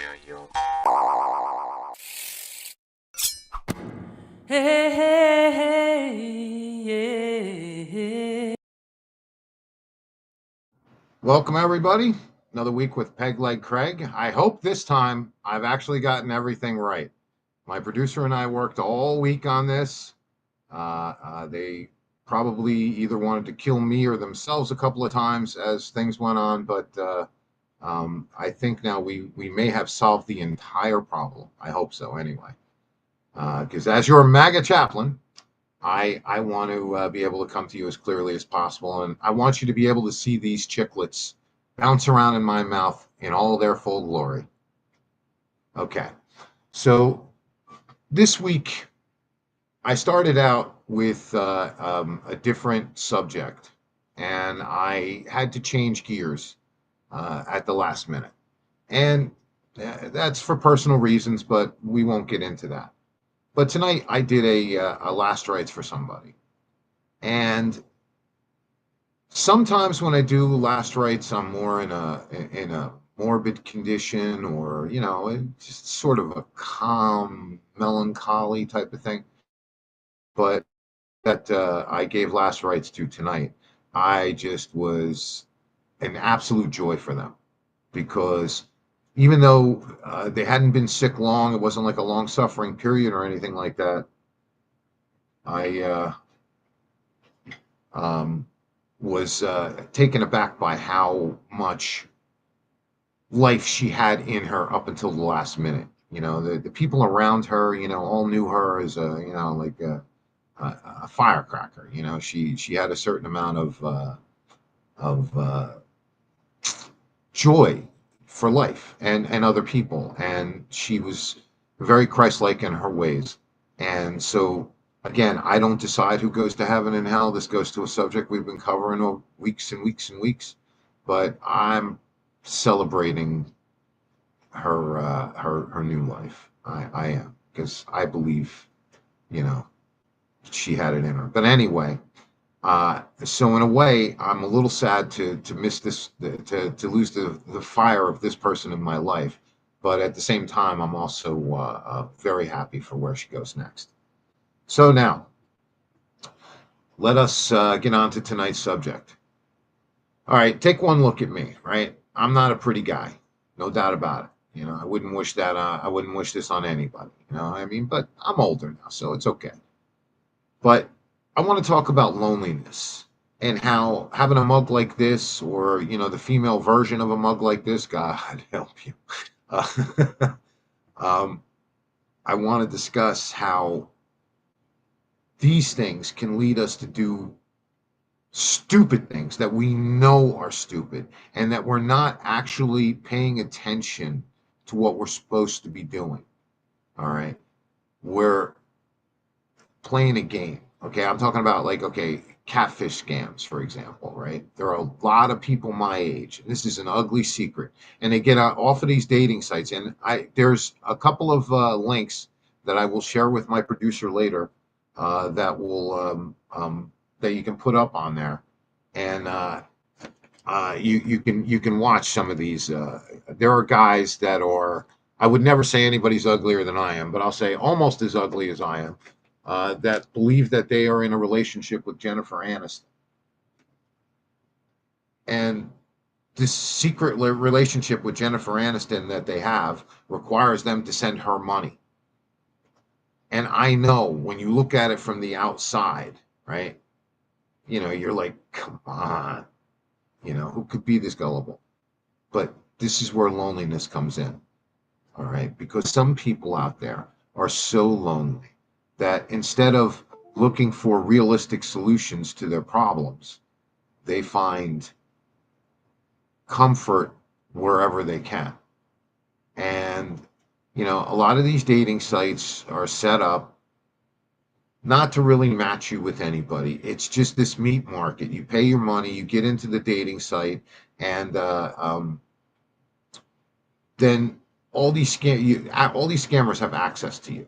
Hey, hey, hey, yeah. Welcome, everybody. Another week with PegLegCraig. I hope this time I've actually gotten everything right. My producer and I worked all week on this. They probably either wanted to kill me or themselves a couple of times as things went on, but I think now we may have solved the entire problem. I hope so, anyway. Because as your MAGA chaplain, I want to be able to come to you as clearly as possible, and I want you to be able to see these chiclets bounce around in my mouth in all their full glory. Okay, so this week I started out with a different subject, and I had to change gears at the last minute, and that's for personal reasons, but we won't get into that. But tonight I did a last rites for somebody, and sometimes when I do last rites, I'm more in a morbid condition, or just sort of a calm, melancholy type of thing. But that I gave last rites to tonight, I just was an absolute joy for them because even though they hadn't been sick long, it wasn't like a long suffering period or anything like that. I um, was taken aback by how much life she had in her up until the last minute. The people around her, all knew her as like a firecracker. She had a certain amount of joy for life and other people, and she was very Christ-like in her ways. And so, again, I don't decide who goes to heaven and hell. This goes to a subject we've been covering over weeks and weeks and weeks, but I'm celebrating her new life. I am, because I believe you know she had it in her. But anyway, so in a way, I'm a little sad to miss this, to lose the fire of this person in my life. But at the same time, I'm also very happy for where she goes next. So now, let us get on to tonight's subject. All right, take one look at me. Right, I'm not a pretty guy, no doubt about it. I wouldn't wish that. I wouldn't wish this on anybody. What I mean, but I'm older now, so it's okay. But I want to talk about loneliness and how having a mug like this, or the female version of a mug like this, God help you. Uh, um, I want to discuss how these things can lead us to do stupid things that we know are stupid, and that we're not actually paying attention to what we're supposed to be doing. All right. We're playing a game. Okay, I'm talking about, like, okay, catfish scams, for example, right? There are a lot of people my age. This is an ugly secret, and they get off of these dating sites. And there's a couple of links that I will share with my producer later, that will that you can put up on there, and you can watch some of these. There are guys that are. I would never say anybody's uglier than I am, but I'll say almost as ugly as I am, that believe that they are in a relationship with Jennifer Aniston. And this secret relationship with Jennifer Aniston that they have requires them to send her money. And I know when you look at it from the outside, right? You're like, come on, who could be this gullible? But this is where loneliness comes in, all right? Because some people out there are so lonely that instead of looking for realistic solutions to their problems, they find comfort wherever they can. And, a lot of these dating sites are set up not to really match you with anybody. It's just this meat market. You pay your money, you get into the dating site, and then all these scammers have access to you.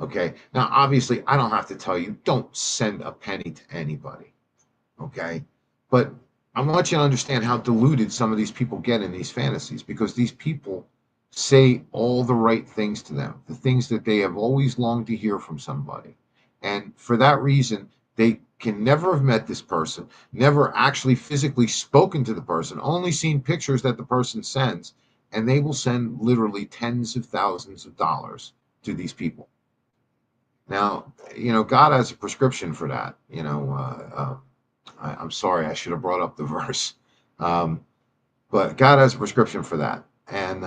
Okay. Now, obviously, I don't have to tell you, don't send a penny to anybody. Okay. But I want you to understand how diluted some of these people get in these fantasies, because these people say all the right things to them, the things that they have always longed to hear from somebody. And for that reason, they can never have met this person, never actually physically spoken to the person, only seen pictures that the person sends, and they will send literally tens of thousands of dollars to these people. Now, God has a prescription for that. I'm sorry, I should have brought up the verse. Um, but God has a prescription for that. And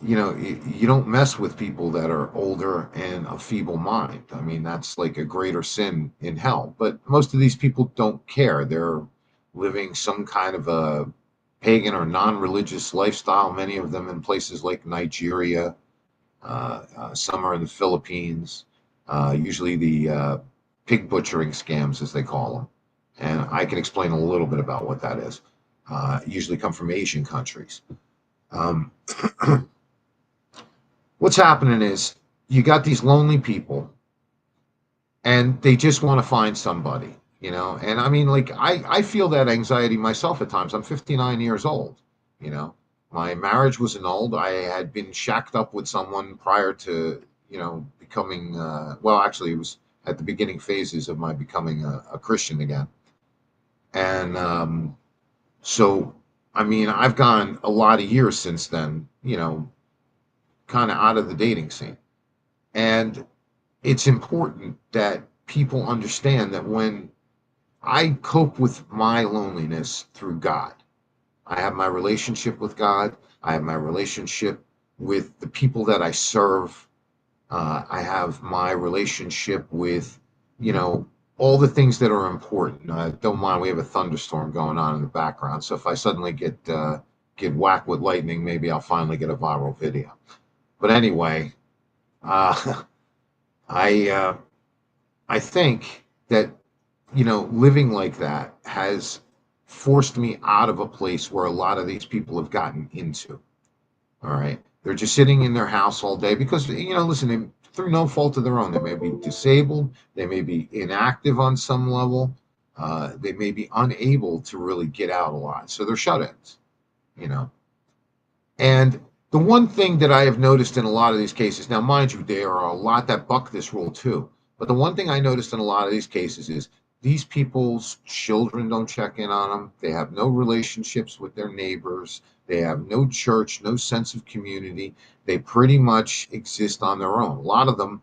you don't mess with people that are older and of feeble mind. I mean, that's like a greater sin in hell. But most of these people don't care. They're living some kind of a pagan or non-religious lifestyle, many of them in places like Nigeria. Some are in the Philippines, usually the pig butchering scams, as they call them. And I can explain a little bit about what that is. Usually come from Asian countries. Um, what's happening is you got these lonely people and they just want to find somebody. And I mean, like, I feel that anxiety myself at times. I'm 59 years old. you know my marriage was annulled. I had been shacked up with someone prior to becoming, well, actually it was at the beginning phases of my becoming a Christian again. And so I mean, I've gone a lot of years since then, kind of out of the dating scene. And it's important that people understand that when I cope with my loneliness through God, I have my relationship with God, I have my relationship with the people that I serve, I have my relationship with, you know, all the things that are important. Don't mind, we have a thunderstorm going on in the background, so if I suddenly get whacked with lightning, maybe I'll finally get a viral video. But anyway, uh, I uh, I think that living like that has forced me out of a place where a lot of these people have gotten into. All right. They're just sitting in their house all day because, listen, through no fault of their own, they may be disabled, they may be inactive on some level, they may be unable to really get out a lot. So they're shut ins, you know. And the one thing that I have noticed in a lot of these cases, now, mind you, there are a lot that buck this rule too. But the one thing I noticed in a lot of these cases is these people's children don't check in on them. They have no relationships with their neighbors. They have no church, no sense of community. They pretty much exist on their own. A lot of them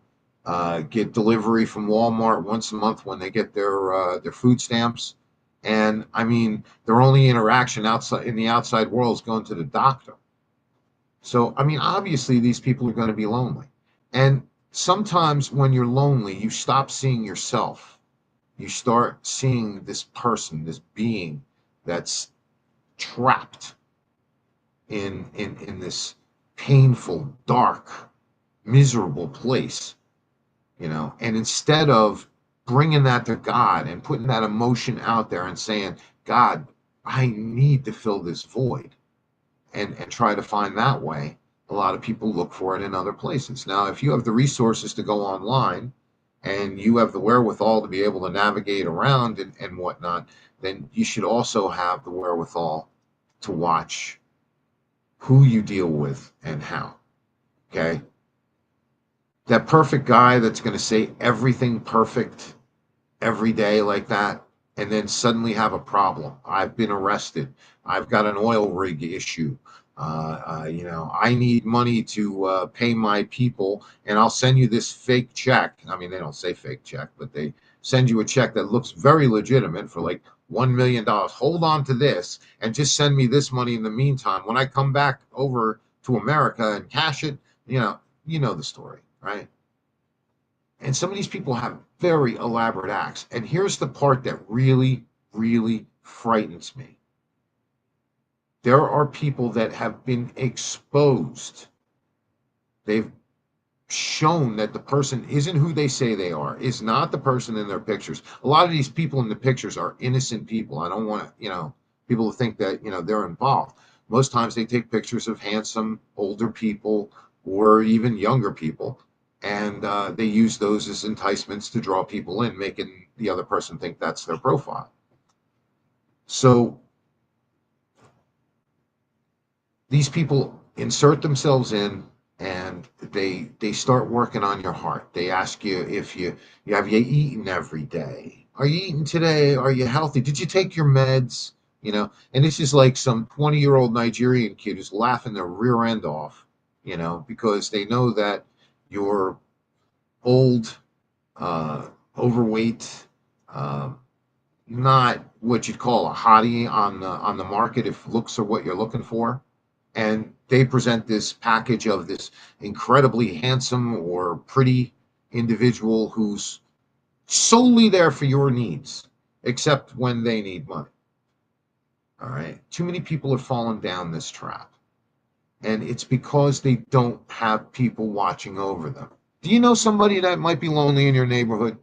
get delivery from Walmart once a month when they get their food stamps. And I mean, their only interaction outside in the outside world is going to the doctor. So, I mean, obviously, these people are going to be lonely. And sometimes when you're lonely, you stop seeing yourself. You start seeing this person, this being that's trapped in this painful, dark, miserable place. And instead of bringing that to God and putting that emotion out there and saying, God, I need to fill this void, and try to find that way. A lot of people look for it in other places. Now, if you have the resources to go online and you have the wherewithal to be able to navigate around and whatnot, then you should also have the wherewithal to watch who you deal with and how. Okay? That perfect guy that's going to say everything perfect every day like that and then suddenly have a problem. I've been arrested. I've got an oil rig issue. I need money to pay my people, and I'll send you this fake check. I mean, they don't say fake check, but they send you a check that looks very legitimate for like $1 million. Hold on to this and just send me this money in the meantime. When I come back over to America and cash it, you know the story, right? And some of these people have very elaborate acts. And here's the part that really, really frightens me. There are people that have been exposed. They've shown that the person isn't who they say they are, is not the person in their pictures. A lot of these people in the pictures are innocent people. I don't want people to think that, they're involved. Most times they take pictures of handsome older people or even younger people, and they use those as enticements to draw people in, making the other person think that's their profile. So These people insert themselves in, and they start working on your heart. They ask you if you have you eaten every day? Are you eating today? Are you healthy? Did you take your meds? And it's just like some 20-year-old Nigerian kid who's laughing their rear end off, because they know that you're old, uh, overweight, um, not what you'd call a hottie on the market if looks are what you're looking for. And they present this package of this incredibly handsome or pretty individual who's solely there for your needs, except when they need money. All right. Too many people are falling down this trap. And it's because they don't have people watching over them. Do you know somebody that might be lonely in your neighborhood?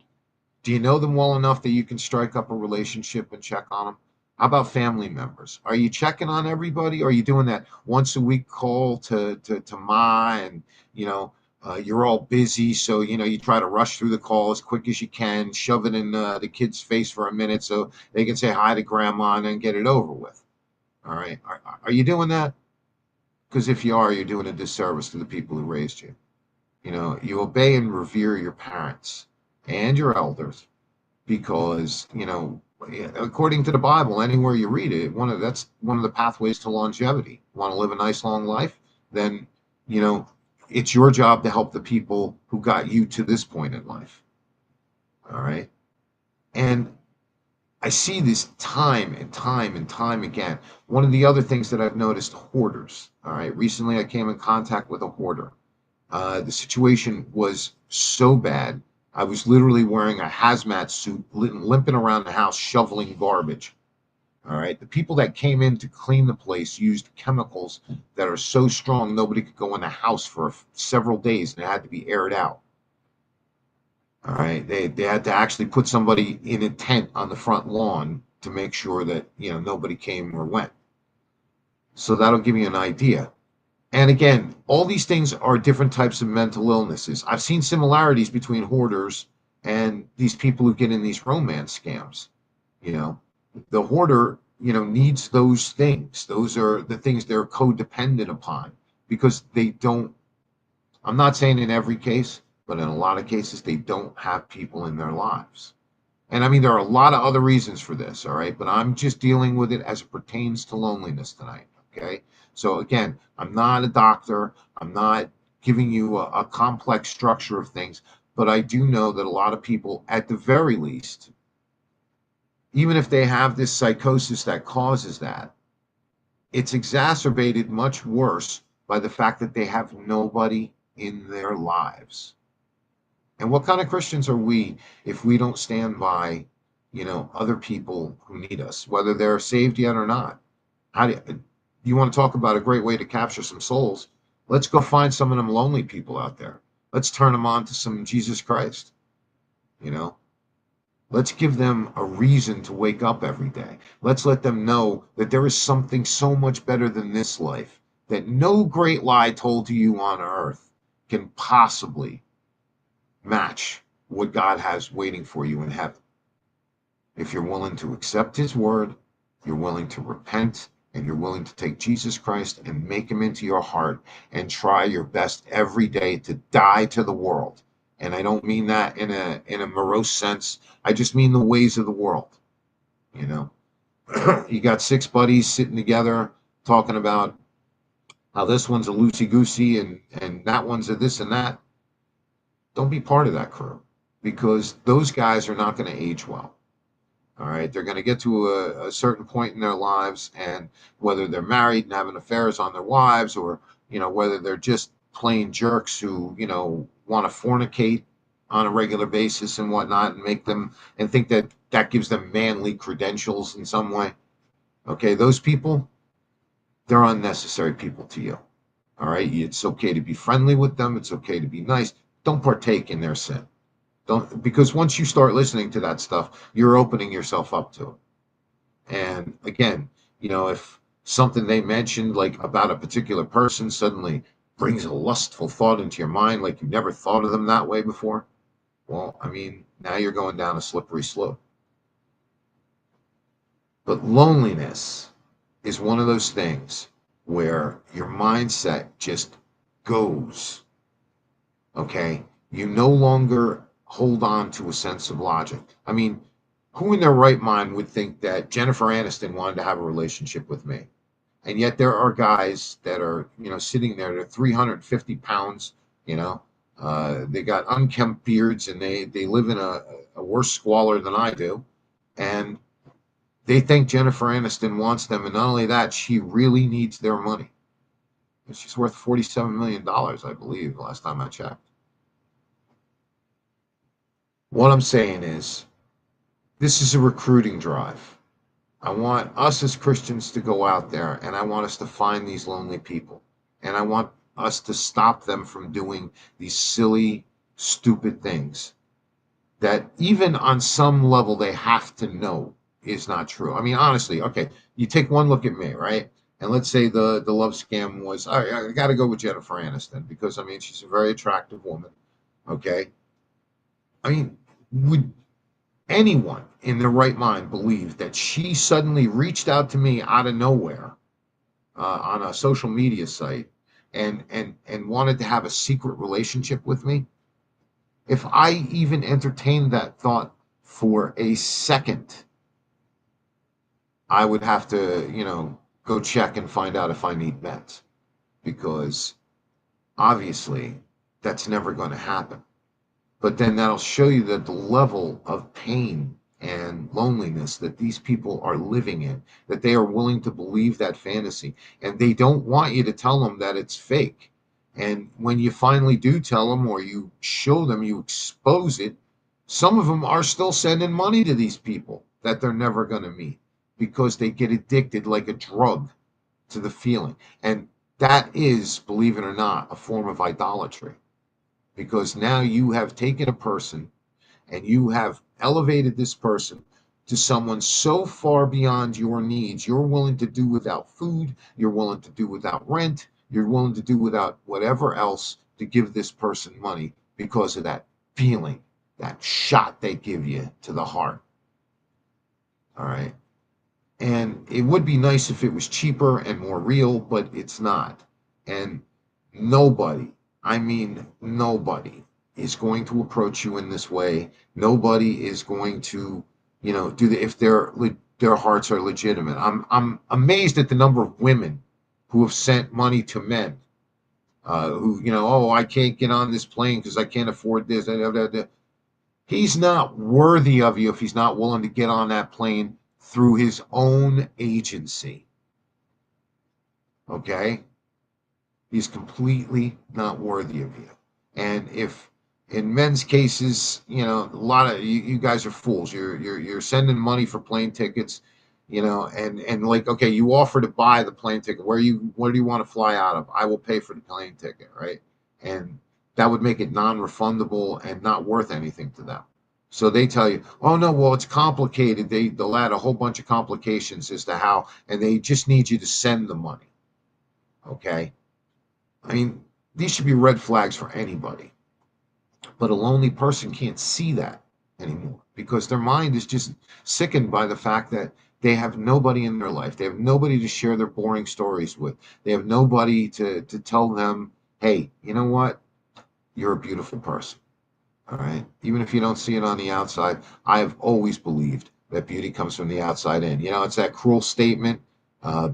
Do you know them well enough that you can strike up a relationship and check on them? How about family members? Are you checking on everybody? Or are you doing that once a week call to Ma, and you know you're all busy, so you try to rush through the call as quick as you can, shove it in the kid's face for a minute so they can say hi to grandma and then get it over with. All right, are you doing that? Because if you are, you're doing a disservice to the people who raised you. You obey and revere your parents and your elders because according to the Bible, anywhere you read it, that's one of the pathways to longevity. Want to live a nice long life? Then you know it's your job to help the people who got you to this point in life. All right, and I see this time and time and time again. One of the other things that I've noticed, hoarders. All right, recently I came in contact with a hoarder. The situation was so bad. I was literally wearing a hazmat suit, limping around the house, shoveling garbage. All right. The people that came in to clean the place used chemicals that are so strong nobody could go in the house for several days, and it had to be aired out. All right. They had to actually put somebody in a tent on the front lawn to make sure that nobody came or went. So that'll give you an idea. And again, all these things are different types of mental illnesses. I've seen similarities between hoarders and these people who get in these romance scams. You know, the hoarder, needs those things. Those are the things they're codependent upon because they don't, I'm not saying in every case, but in a lot of cases, they don't have people in their lives. And I mean, there are a lot of other reasons for this, all right? But I'm just dealing with it as it pertains to loneliness tonight, okay? So again, I'm not a doctor. I'm not giving you a complex structure of things, but I do know that a lot of people, at the very least, even if they have this psychosis that causes that, it's exacerbated much worse by the fact that they have nobody in their lives. And what kind of Christians are we if we don't stand by, other people who need us, whether they're saved yet or not? How do you want to talk about a great way to capture some souls? Let's go find some of them lonely people out there. Let's turn them on to some Jesus Christ. You know, let's give them a reason to wake up every day. Let's let them know that there is something so much better than this life that no great lie told to you on earth can possibly match what God has waiting for you in heaven. If you're willing to accept his word, you're willing to repent, and you're willing to take Jesus Christ and make him into your heart and try your best every day to die to the world. And I don't mean that in a morose sense. I just mean the ways of the world. You know, you got six buddies sitting together talking about how this one's a loosey goosey and that one's a this and that. Don't be part of that crew because those guys are not going to age well. All right. They're going to get to a certain point in their lives, and whether they're married and having affairs on their wives or, whether they're just plain jerks who, want to fornicate on a regular basis and whatnot and make them and think that that gives them manly credentials in some way. Okay. Those people, they're unnecessary people to you. All right. It's okay to be friendly with them. It's okay to be nice. Don't partake in their sin. Don't, because once you start listening to that stuff, you're opening yourself up to it. And again, if something they mentioned, like about a particular person, suddenly brings a lustful thought into your mind, like you never thought of them that way before, well, I mean, now you're going down a slippery slope. But loneliness is one of those things where your mindset just goes, okay? You no longer hold on to a sense of logic. I mean, who in their right mind would think that Jennifer Aniston wanted to have a relationship with me? And yet there are guys that are, sitting there, they're 350 pounds, you know, they got unkempt beards and they live in a worse squalor than I do. And they think Jennifer Aniston wants them. And not only that, she really needs their money. She's worth $47 million, I believe, last time I checked. What I'm saying is, this is a recruiting drive. I want us as Christians to go out there and I want us to find these lonely people. And I want us to stop them from doing these silly, stupid things that even on some level they have to know is not true. I mean, honestly, okay, you take one look at me, right? And let's say the love scam was, I got to go with Jennifer Aniston because, I mean, she's a very attractive woman, okay? I mean, would anyone in their right mind believe that she suddenly reached out to me out of nowhere on a social media site and wanted to have a secret relationship with me? If I even entertained that thought for a second, I would have to, go check and find out if I need meds, because obviously that's never going to happen. But then that'll show you that the level of pain and loneliness that these people are living in, that they are willing to believe that fantasy, and they don't want you to tell them that it's fake. And when you finally do tell them, or you show them, you expose it, some of them are still sending money to these people that they're never going to meet because they get addicted like a drug to the feeling. And that is, believe it or not, a form of idolatry, because now you have taken a person and you have elevated this person to someone so far beyond your needs. You're willing to do without food, you're willing to do without rent, you're willing to do without whatever else to give this person money because of that feeling, that shot they give you to the heart. All right. And it would be nice if it was cheaper and more real, but it's not. And nobody, I mean, nobody is going to approach you in this way. Nobody is going to, do the, if their hearts are legitimate. I'm amazed at the number of women who have sent money to men, who, oh, I can't get on this plane because I can't afford this. He's not worthy of you if he's not willing to get on that plane through his own agency. Okay? He's completely not worthy of you. And if in men's cases, a lot of you guys are fools. You're sending money for plane tickets, and like, okay, you offer to buy the plane ticket. Where do you want to fly out of? I will pay for the plane ticket, right? And that would make it non-refundable and not worth anything to them. So they tell you, oh no, well, it's complicated. They'll add a whole bunch of complications as to how, and they just need you to send the money. Okay? I mean, these should be red flags for anybody. But a lonely person can't see that anymore because their mind is just sickened by the fact that they have nobody in their life. They have nobody to share their boring stories with. They have nobody to tell them, hey, you know what? You're a beautiful person. All right. Even if you don't see it on the outside, I have always believed that beauty comes from the outside in. It's that cruel statement,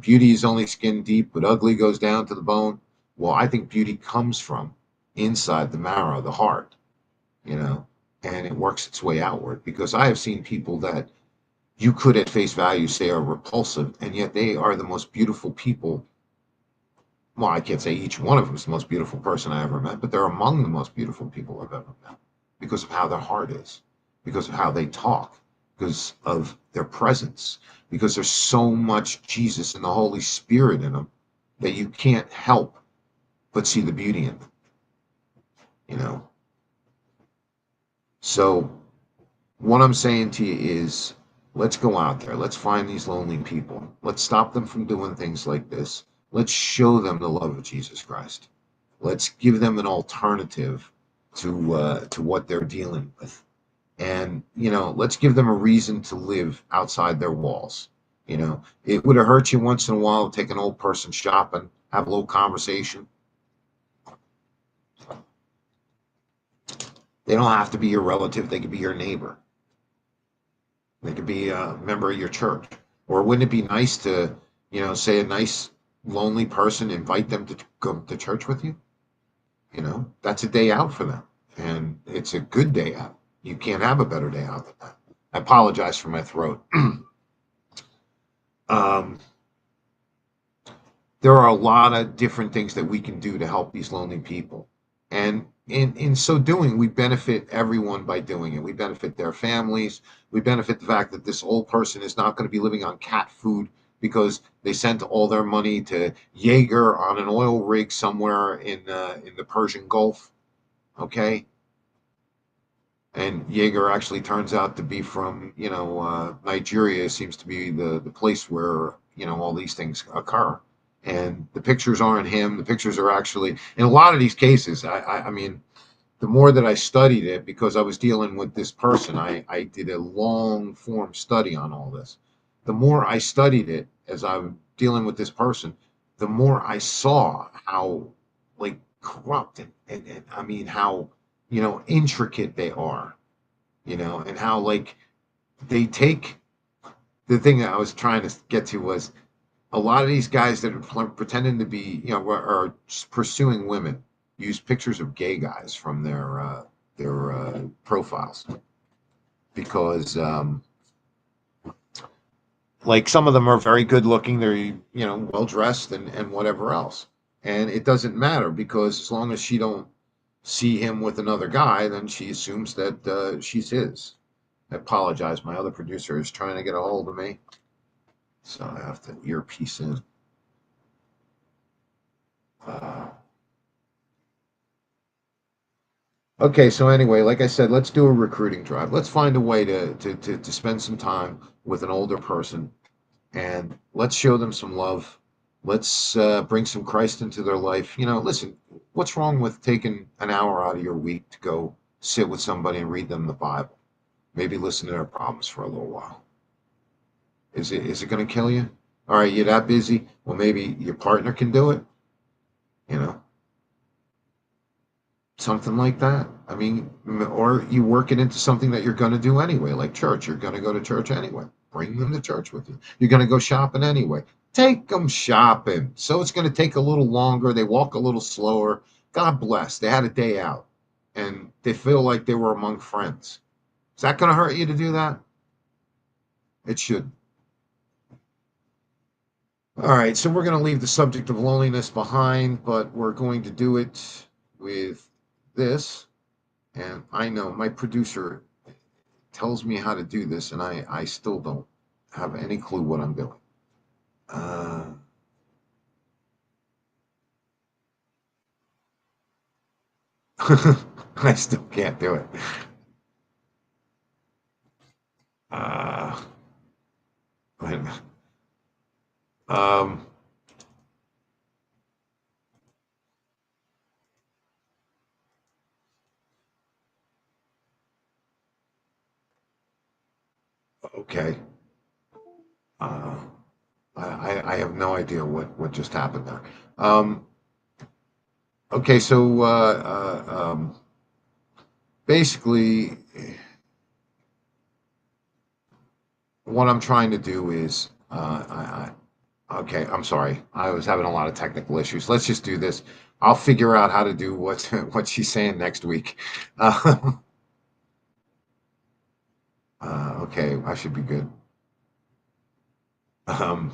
beauty is only skin deep, but ugly goes down to the bone. Well, I think beauty comes from inside the marrow, the heart, and it works its way outward, because I have seen people that you could at face value say are repulsive, and yet they are the most beautiful people. Well, I can't say each one of them is the most beautiful person I ever met, but they're among the most beautiful people I've ever met because of how their heart is, because of how they talk, because of their presence, because there's so much Jesus and the Holy Spirit in them that you can't help but see the beauty in them, So what I'm saying to you is, let's go out there. Let's find these lonely people. Let's stop them from doing things like this. Let's show them the love of Jesus Christ. Let's give them an alternative to what they're dealing with. And, let's give them a reason to live outside their walls. You know, it would have hurt you once in a while to take an old person shopping, have a little conversation. They don't have to be your relative. They could be your neighbor. They could be a member of your church. Or wouldn't it be nice to, say a nice lonely person, invite them to go to church with you? That's a day out for them. And it's a good day out. You can't have a better day out than that. I apologize for my throat. um, there are a lot of different things that we can do to help these lonely people. And in so doing, we benefit everyone by doing it. We benefit their families. We benefit the fact that this old person is not going to be living on cat food because they sent all their money to Jaeger on an oil rig somewhere in the Persian Gulf. Okay, and Jaeger actually turns out to be from Nigeria. Seems to be the place where all these things occur. And the pictures aren't him. The pictures are actually in a lot of these cases. I mean, the more that I studied it, because I was dealing with this person, I did a long form study on all this. The more I studied it as I'm dealing with this person, the more I saw how like corrupt and I mean how intricate they are, and how like they take the thing that I was trying to get to was a lot of these guys that are pretending to be, are pursuing women use pictures of gay guys from their profiles because, like, some of them are very good looking, they're well dressed and whatever else, and it doesn't matter because as long as she don't see him with another guy, then she assumes that she's his. I apologize. My other producer is trying to get a hold of me, so I have to earpiece in. Uh, Okay, so anyway, like I said, let's do a recruiting drive. Let's find a way to spend some time with an older person and let's show them some love. Let's bring some Christ into their life. Listen, what's wrong with taking an hour out of your week to go sit with somebody and read them the Bible? Maybe listen to their problems for a little while. Is it going to kill you? All right, you're that busy. Well, maybe your partner can do it. You know, something like that. I mean, or you work it into something that you're going to do anyway, like church. You're going to go to church anyway. Bring them to church with you. You're going to go shopping anyway. Take them shopping. So it's going to take a little longer. They walk a little slower. God bless. They had a day out and they feel like they were among friends. Is that going to hurt you to do that? It should. All right. So we're going to leave the subject of loneliness behind, but we're going to do it with this. And I know my producer tells me how to do this, and I still don't have any clue what I'm doing. Uh, I still can't do it. Uh, wait a minute. Um, okay. Uh, I have no idea what just happened there. Um, okay, so basically, what I'm trying to do is okay, I'm sorry. I was having a lot of technical issues. Let's just do this. I'll figure out how to do what what she's saying next week. Uh, okay, I should be good. Um,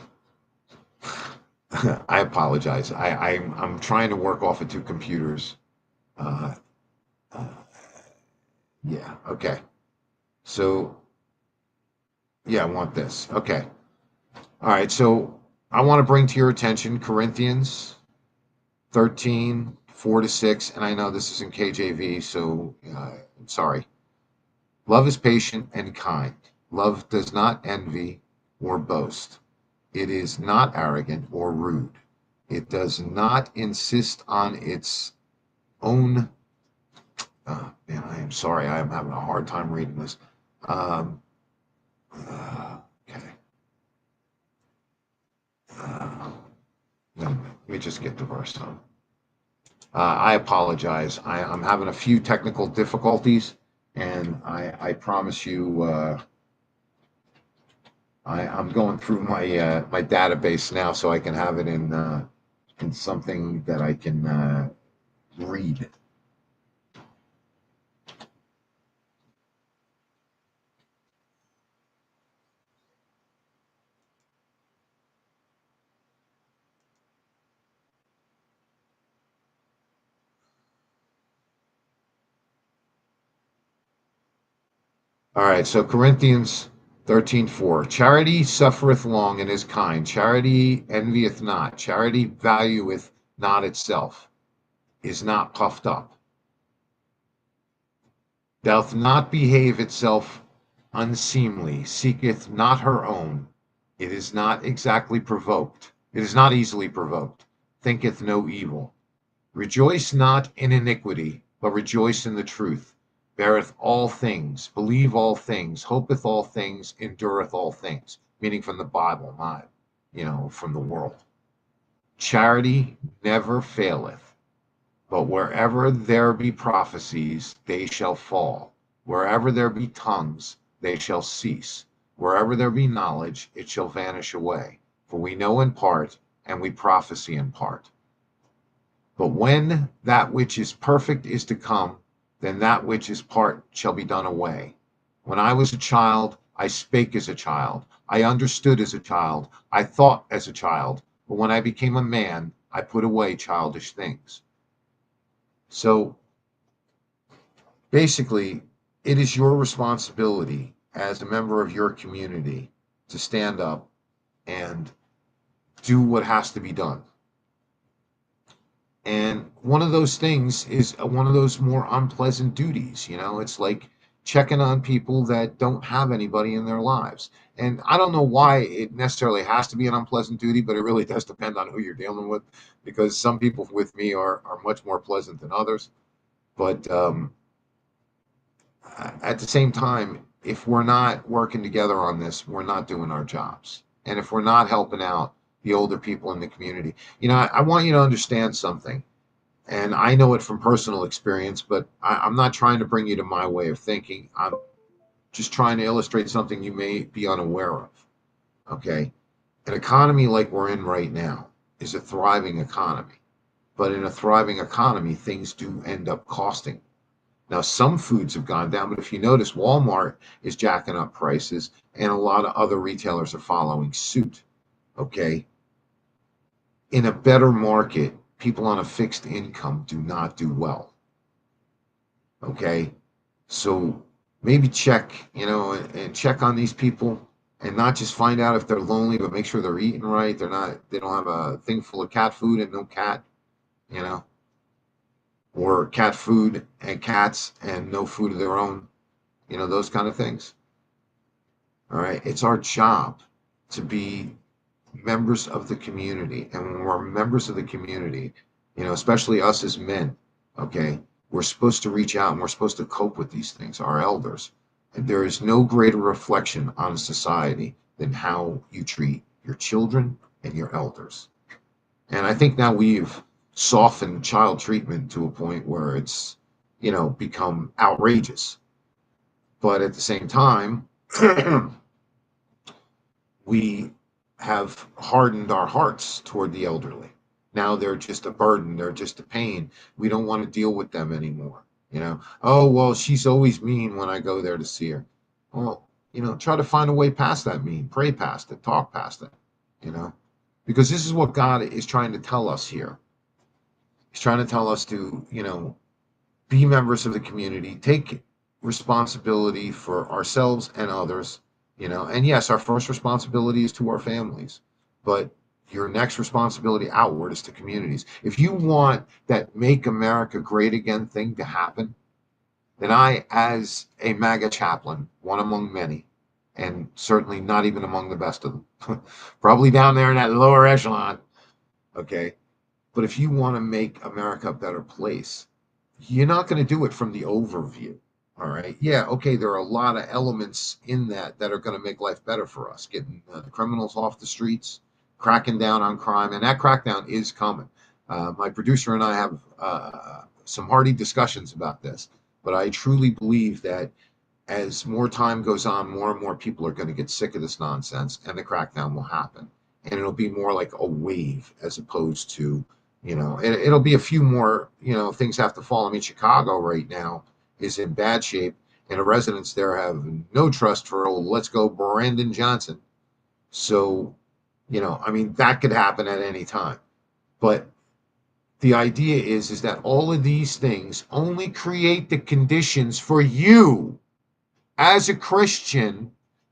I apologize. I'm trying to work off of two computers. Uh, uh, yeah. Okay. So yeah, I want this. Okay. All right. So I want to bring to your attention Corinthians 13, 4 to 6, and I know this is in KJV, so I'm sorry. Love is patient and kind. Love does not envy or boast. It is not arrogant or rude. It does not insist on its own. Man, I am sorry. I am having a hard time reading this. Um, okay. No, let me just get the verse on. I apologize. I'm having a few technical difficulties, and I promise you, I'm going through my database now so I can have it in something that I can read. All right, so Corinthians 13:4. Charity suffereth long and is kind. Charity envieth not. Charity valueth not itself, is not puffed up, doth not behave itself unseemly, seeketh not her own. It is not exactly provoked. It is not easily provoked, thinketh no evil. Rejoice not in iniquity, but rejoice in the truth. Beareth all things, believe all things, hopeth all things, endureth all things. Meaning from the Bible, not, from the world. Charity never faileth, but wherever there be prophecies, they shall fall. Wherever there be tongues, they shall cease. Wherever there be knowledge, it shall vanish away. For we know in part, and we prophesy in part. But when that which is perfect is to come, then that which is part shall be done away. When I was a child, I spake as a child. I understood as a child. I thought as a child. But when I became a man, I put away childish things. So basically, it is your responsibility as a member of your community to stand up and do what has to be done. And one of those things is one of those more unpleasant duties. It's like checking on people that don't have anybody in their lives. And I don't know why it necessarily has to be an unpleasant duty, but it really does depend on who you're dealing with, because some people with me are much more pleasant than others. But at the same time, if we're not working together on this, we're not doing our jobs. And if we're not helping out the older people in the community, I want you to understand something. And I know it from personal experience, but I'm not trying to bring you to my way of thinking. I'm just trying to illustrate something you may be unaware of. Okay. An economy like we're in right now is a thriving economy. But in a thriving economy, things do end up costing. Now, some foods have gone down, but if you notice, Walmart is jacking up prices, and a lot of other retailers are following suit. Okay. In a better market, people on a fixed income do not do well. Okay. So maybe check, and check on these people, and not just find out if they're lonely, but make sure they're eating right. They don't have a thing full of cat food and no cat, you know, or cat food and cats and no food of their own, those kind of things. All right. It's our job to be members of the community. And when we're members of the community, especially us as men, okay, we're supposed to reach out and we're supposed to cope with these things, our elders. And there is no greater reflection on a society than how you treat your children and your elders. And I think now we've softened child treatment to a point where it's, become outrageous. But at the same time, we have hardened our hearts toward the elderly. Now they're just a burden, they're just a pain. We don't want to deal with them anymore. Oh, well, she's always mean when I go there to see her. Well, try to find a way past that mean, pray past it, talk past it, because this is what God is trying to tell us here. He's trying to tell us to, be members of the community, take responsibility for ourselves and others, and yes, our first responsibility is to our families, but your next responsibility outward is to communities. If you want that Make America Great Again thing to happen, then I, as a MAGA chaplain, one among many, and certainly not even among the best of them, probably down there in that lower echelon, okay? But if you want to make America a better place, you're not going to do it from the overview. All right. Yeah. Okay. There are a lot of elements in that are going to make life better for us. Getting the criminals off the streets, cracking down on crime, and that crackdown is coming. My producer and I have some hearty discussions about this, but I truly believe that as more time goes on, more and more people are going to get sick of this nonsense, and the crackdown will happen. And it'll be more like a wave as opposed to, it'll be a few more, things have to fall. I mean, Chicago right now is in bad shape, and the residents there have no trust for old, let's go, Brandon Johnson. So, I mean, that could happen at any time. But the idea is that all of these things only create the conditions for you as a Christian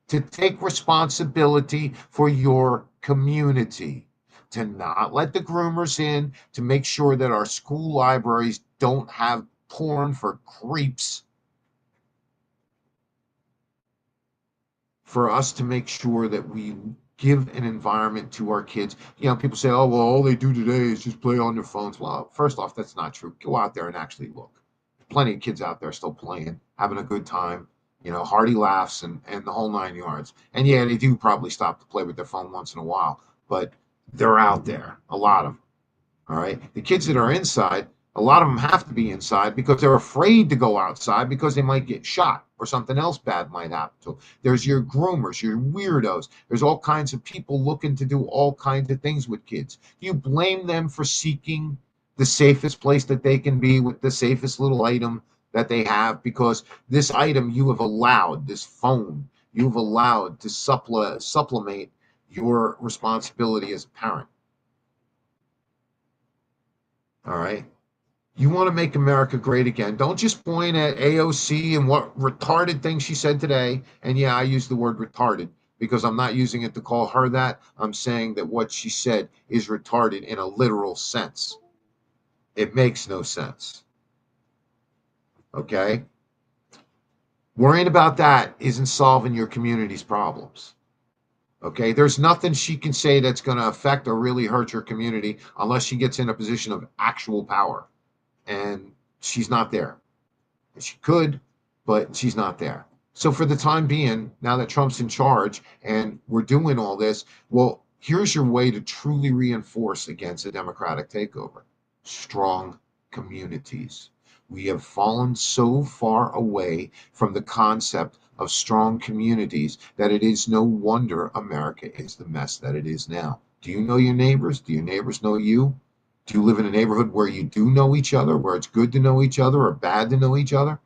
to take responsibility for your community, to not let the groomers in, to make sure that our school libraries don't have porn for creeps, for us to make sure that we give an environment to our kids. People say, oh, well, all they do today is just play on their phones. Well, first off, that's not true. Go out there and actually look. Plenty of kids out there still playing, having a good time, hearty laughs and the whole 9 yards. And yeah, they do probably stop to play with their phone once in a while, but they're out there, a lot of them. All right. The kids that are inside, a lot of them have to be inside because they're afraid to go outside because they might get shot or something else bad might happen to them. There's your groomers, your weirdos. There's all kinds of people looking to do all kinds of things with kids. You blame them for seeking the safest place that they can be with the safest little item that they have, because this item you have allowed, this phone, you've allowed to supplement your responsibility as a parent. All right. You want to make America great again. Don't just point at AOC and what retarded thing she said today. And yeah, I use the word retarded because I'm not using it to call her that. I'm saying that what she said is retarded in a literal sense. It makes no sense. Okay? Worrying about that isn't solving your community's problems. Okay? There's nothing she can say that's going to affect or really hurt your community unless she gets in a position of actual power. And she's not there. She could, but she's not there. So for the time being, now that Trump's in charge and we're doing all this, well, here's your way to truly reinforce against a Democratic takeover. Strong communities. We have fallen so far away from the concept of strong communities that it is no wonder America is the mess that it is now. Do you know your neighbors? Do your neighbors know you? Do you live in a neighborhood where you do know each other, where it's good to know each other or bad to know each other?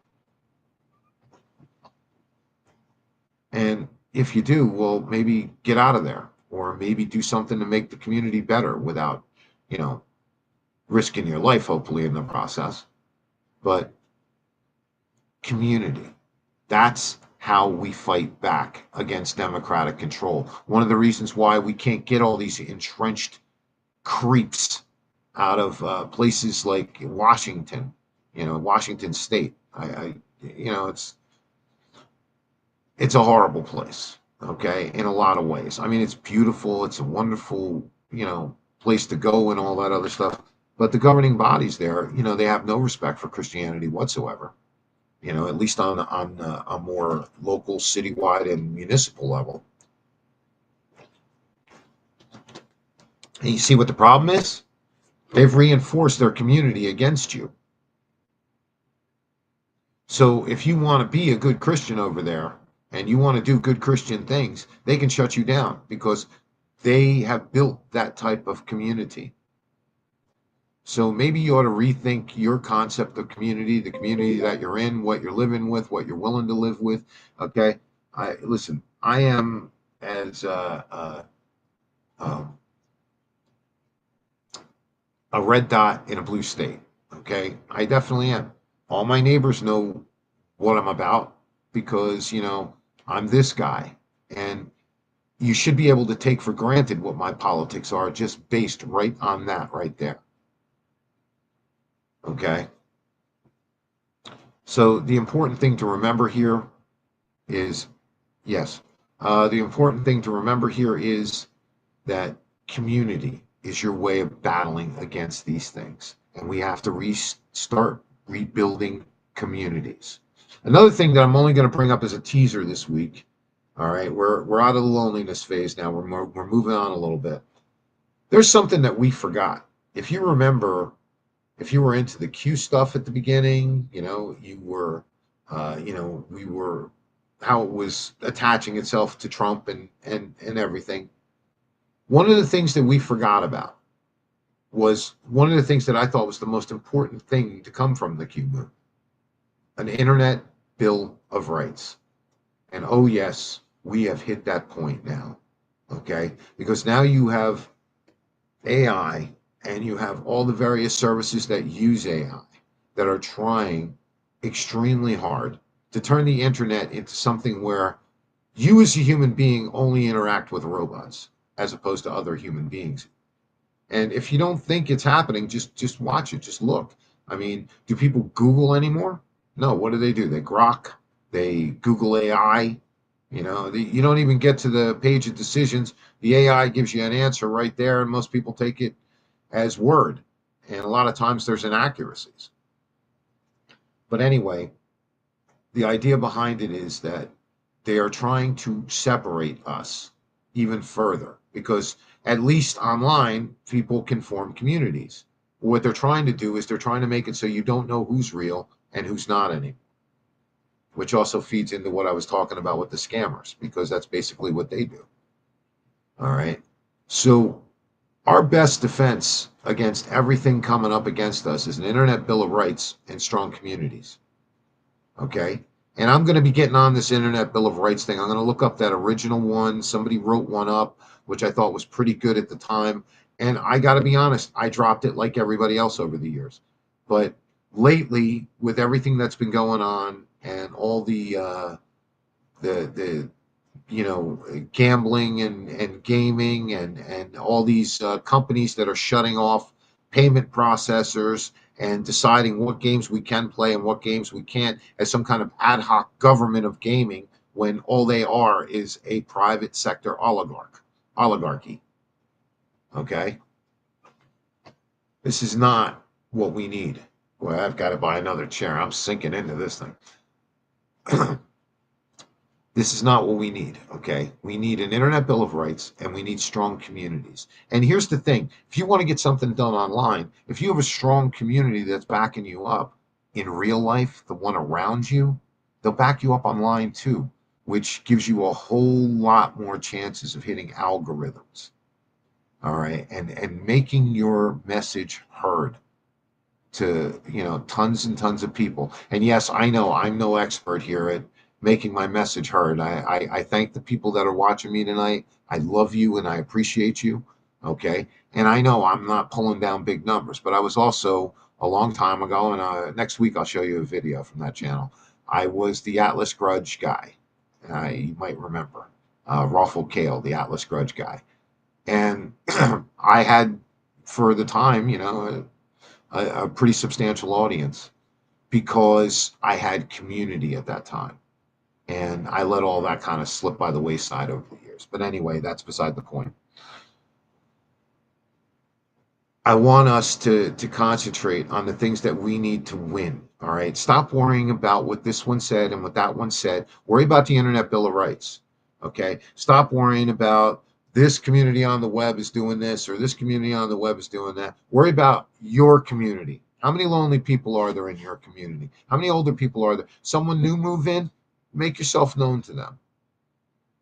And if you do, well, maybe get out of there or maybe do something to make the community better without, you know, risking your life, hopefully, in the process. But community, that's how we fight back against democratic control. One of the reasons why we can't get all these entrenched creeps out of places like Washington, Washington State. It's a horrible place, okay, in a lot of ways. I mean, it's beautiful. It's a wonderful, place to go and all that other stuff. But the governing bodies there, they have no respect for Christianity whatsoever. At least on a more local, citywide, and municipal level. And you see what the problem is? They've reinforced their community against you. So if you want to be a good Christian over there and you want to do good Christian things, they can shut you down because they have built that type of community. So maybe you ought to rethink your concept of community, the community that you're in, what you're living with, what you're willing to live with. Okay. Listen, I am as a red dot in a blue state. Okay. I definitely am. All my neighbors know what I'm about because, I'm this guy. And you should be able to take for granted what my politics are just based right on that right there. Okay. So the important thing to remember here is, yes, the important thing to remember here is that community is your way of battling against these things. And we have to start rebuilding communities. Another thing that I'm only going to bring up as a teaser this week. All right, we're out of the loneliness phase now. We're moving on a little bit. There's something that we forgot. If you remember, if you were into the Q stuff at the beginning, you were, we were, how it was attaching itself to Trump and everything. One of the things that we forgot about was one of the things that I thought was the most important thing to come from the Q movement, an internet bill of rights. And oh yes, we have hit that point now. Okay, because now you have AI and you have all the various services that use AI that are trying extremely hard to turn the internet into something where you as a human being only interact with robots as opposed to other human beings. And if you don't think it's happening, just watch it, just look. I mean, do people Google anymore? No, what do? They Grok, they Google AI. You don't even get to the page of decisions. The AI gives you an answer right there, and most people take it as word. And a lot of times there's inaccuracies. But anyway, the idea behind it is that they are trying to separate us even further because at least online, people can form communities. What they're trying to do is they're trying to make it so you don't know who's real and who's not anymore, which also feeds into what I was talking about with the scammers, because that's basically what they do. All right. So, our best defense against everything coming up against us is an internet bill of rights and strong communities. Okay. And I'm going to be getting on this internet bill of rights thing. I'm going to look up that original one. Somebody wrote one up, which I thought was pretty good at the time. And I got to be honest, I dropped it like everybody else over the years. But lately, with everything that's been going on and all the gambling and gaming and all these companies that are shutting off payment processors and deciding what games we can play and what games we can't as some kind of ad hoc government of gaming, when all they are is a private sector oligarchy. Okay, this is not what we need. Well, I've got to buy another chair. I'm sinking into this thing. This is not what we need, okay? We need an internet bill of rights and we need strong communities. And here's the thing, if you want to get something done online, if you have a strong community that's backing you up in real life, the one around you, they'll back you up online too, which gives you a whole lot more chances of hitting algorithms, all right? And making your message heard to, tons and tons of people. And yes, I know I'm no expert here at making my message heard. I thank the people that are watching me tonight. I love you and I appreciate you. Okay. And I know I'm not pulling down big numbers, but I was also a long time ago, and next week I'll show you a video from that channel. I was the Atlas Grudge guy. You might remember Raffle Kale, the Atlas Grudge guy. And I had, for the time, a pretty substantial audience because I had community at that time. And I let all that kind of slip by the wayside over the years. But anyway, that's beside the point. I want us to concentrate on the things that we need to win. All right. Stop worrying about what this one said and what that one said. Worry about the Internet Bill of Rights. Okay. Stop worrying about this community on the web is doing this or this community on the web is doing that. Worry about your community. How many lonely people are there in your community? How many older people are there? Someone new move in? Make yourself known to them.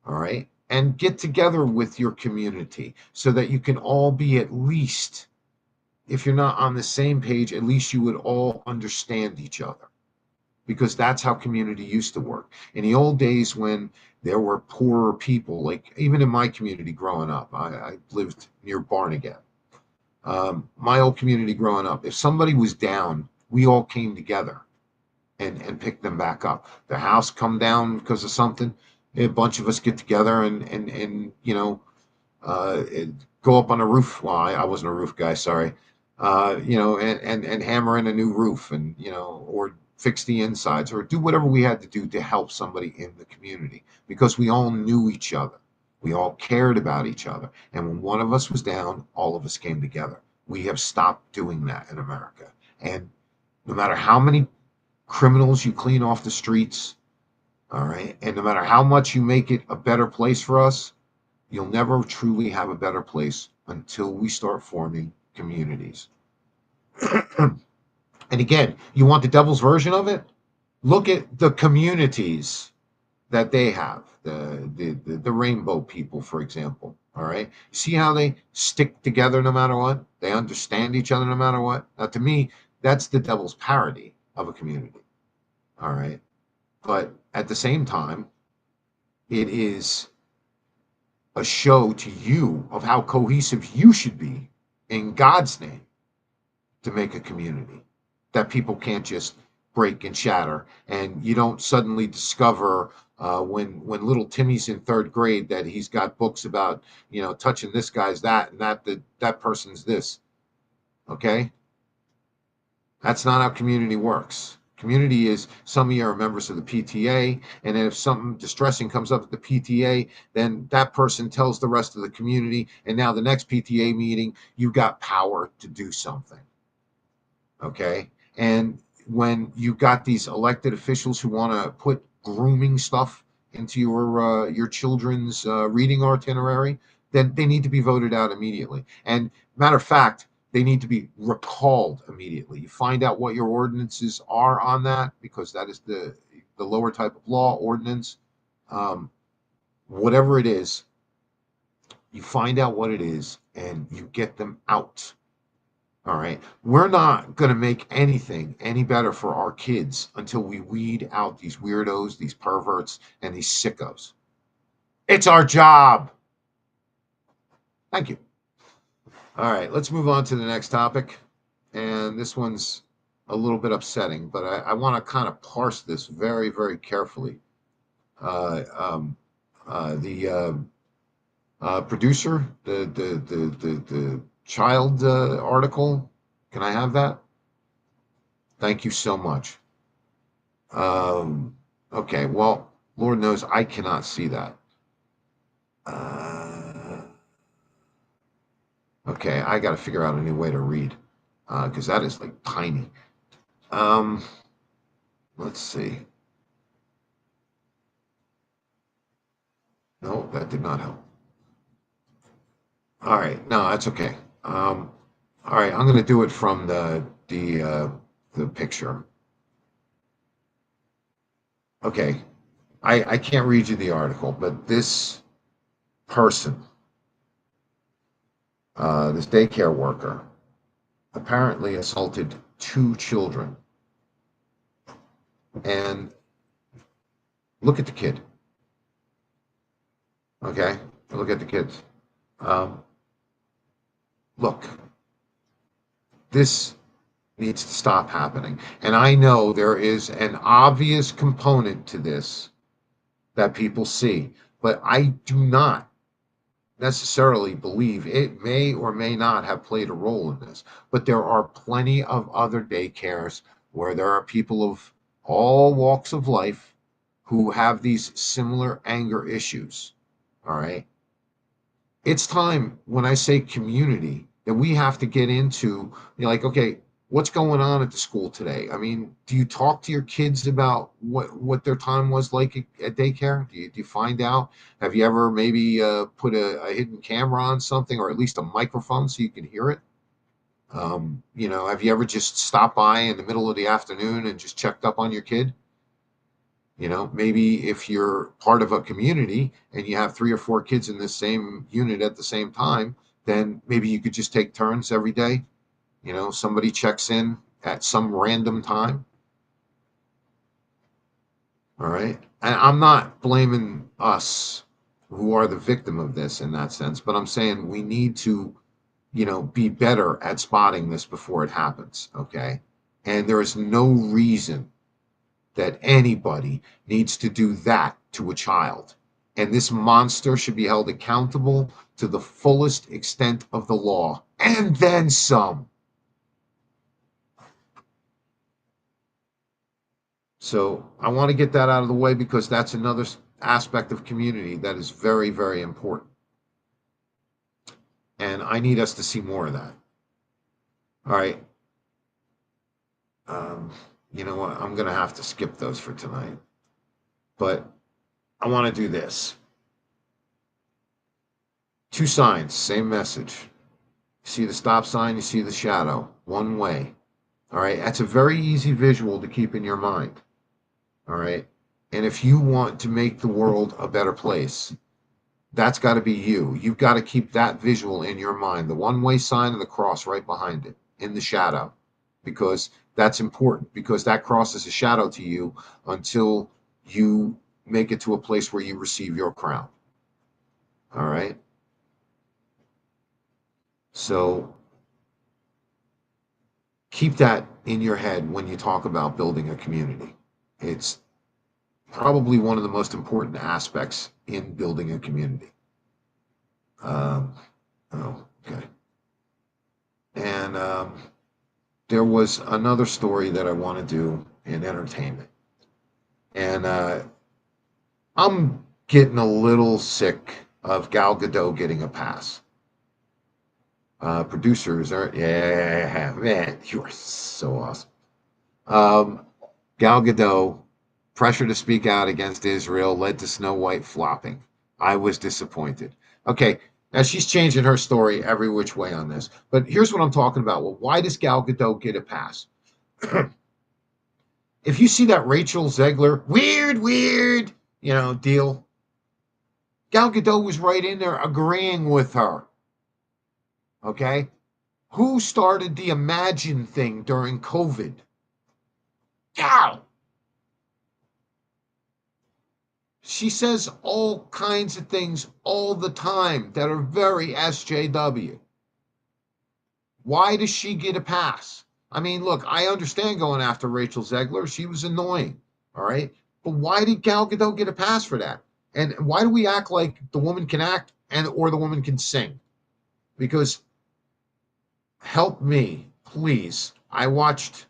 All right. And get together with your community so that you can all be, at least, if you're not on the same page, at least you would all understand each other, because that's how community used to work. In the old days when there were poorer people, like even in my community growing up, I lived near Barnegat. My old community growing up, if somebody was down, we all came together and pick them back up. The house come down because of something, a bunch of us get together and go up on a roof. Well, I wasn't a roof guy, sorry. And hammer in a new roof, and or fix the insides, or do whatever we had to do to help somebody in the community, because we all knew each other. We all cared about each other. And when one of us was down, all of us came together. We have stopped doing that in America. And no matter how many criminals you clean off the streets, all right, and no matter how much you make it a better place for us, you'll never truly have a better place until we start forming communities. And again, you want the devil's version of it? Look at the communities that they have, the rainbow people, for example. All right. See how they stick together no matter what? They understand each other no matter what. Now, to me, that's the devil's parody of a community. All right. But at the same time, it is a show to you of how cohesive you should be in God's name to make a community that people can't just break and shatter, and you don't suddenly discover when little Timmy's in third grade that he's got books about touching this guy's that and that person's this. Okay, that's not how community works. Community is some of you are members of the PTA, and then if something distressing comes up at the PTA, then that person tells the rest of the community, and now the next PTA meeting, you got power to do something. Okay, and when you got these elected officials who want to put grooming stuff into your children's reading itinerary, then they need to be voted out immediately. And matter of fact, they need to be recalled immediately. You find out what your ordinances are on that, because that is the lower type of law ordinance. Um, Whatever it is, you find out what it is and you get them out. All right. We're not going to make anything any better for our kids until we weed out these weirdos, these perverts, and these sickos. It's our job. Thank you. All right. Let's move on to the next topic. And this one's a little bit upsetting, but I want to kind of parse this very, very carefully. The producer, the child article, can I have that? Thank you so much. Okay, well, Lord knows I cannot see that. Okay, I got to figure out a new way to read because that is like tiny. Um, let's see. No, that did not help. All right, no, that's okay. All right, I'm going to do it from the picture. Okay, I can't read you the article, but this person, this daycare worker, apparently assaulted 2 children. And look at the kid. Okay, look at the kids. Um, Look, this needs to stop happening. And I know there is an obvious component to this that people see, but I do not necessarily believe it may or may not have played a role in this. But there are plenty of other daycares where there are people of all walks of life who have these similar anger issues. All right. It's time, when I say community, that we have to get into, like, okay, what's going on at the school today? I mean, do you talk to your kids about what their time was like at daycare? Do you find out? Have you ever maybe put a hidden camera on something, or at least a microphone so you can hear it? Have you ever just stopped by in the middle of the afternoon and just checked up on your kid? Maybe if you're part of a community and you have 3 or 4 kids in the same unit at the same time, then maybe you could just take turns every day. Somebody checks in at some random time. All right. And I'm not blaming us who are the victim of this in that sense, but I'm saying we need to, be better at spotting this before it happens. Okay. And there is no reason that anybody needs to do that to a child. And this monster should be held accountable to the fullest extent of the law, and then some. So I want to get that out of the way because that's another aspect of community that is very, very important. And I need us to see more of that. All right. You know what? I'm going to have to skip those for tonight. But I want to do this. 2 signs, same message. See the stop sign, you see the shadow, one way. All right, that's a very easy visual to keep in your mind. All right, and if you want to make the world a better place, that's got to be you. You've got to keep that visual in your mind, the one-way sign and the cross right behind it in the shadow, because that's important, because that cross is a shadow to you until you make it to a place where you receive your crown. All right. So keep that in your head when you talk about building a community. It's probably one of the most important aspects in building a community. Um, oh, okay. And there was another story that I want to do in entertainment. And I'm getting a little sick of Gal Gadot getting a pass. Producers are, yeah, man, you are so awesome. Um, Gal Gadot, pressure to speak out against Israel led to Snow White flopping. I was disappointed. Okay, now she's changing her story every which way on this. But here's what I'm talking about. Well, why does Gal Gadot get a pass? If you see that Rachel Zegler, weird, deal, Gal Gadot was right in there agreeing with her. Okay? Who started the Imagine thing during COVID? Gal! She says all kinds of things all the time that are very SJW. Why does she get a pass? I mean, look, I understand going after Rachel Zegler. She was annoying, all right? But why did Gal Gadot get a pass for that? And why do we act like the woman can act or the woman can sing? Because help me, please. I watched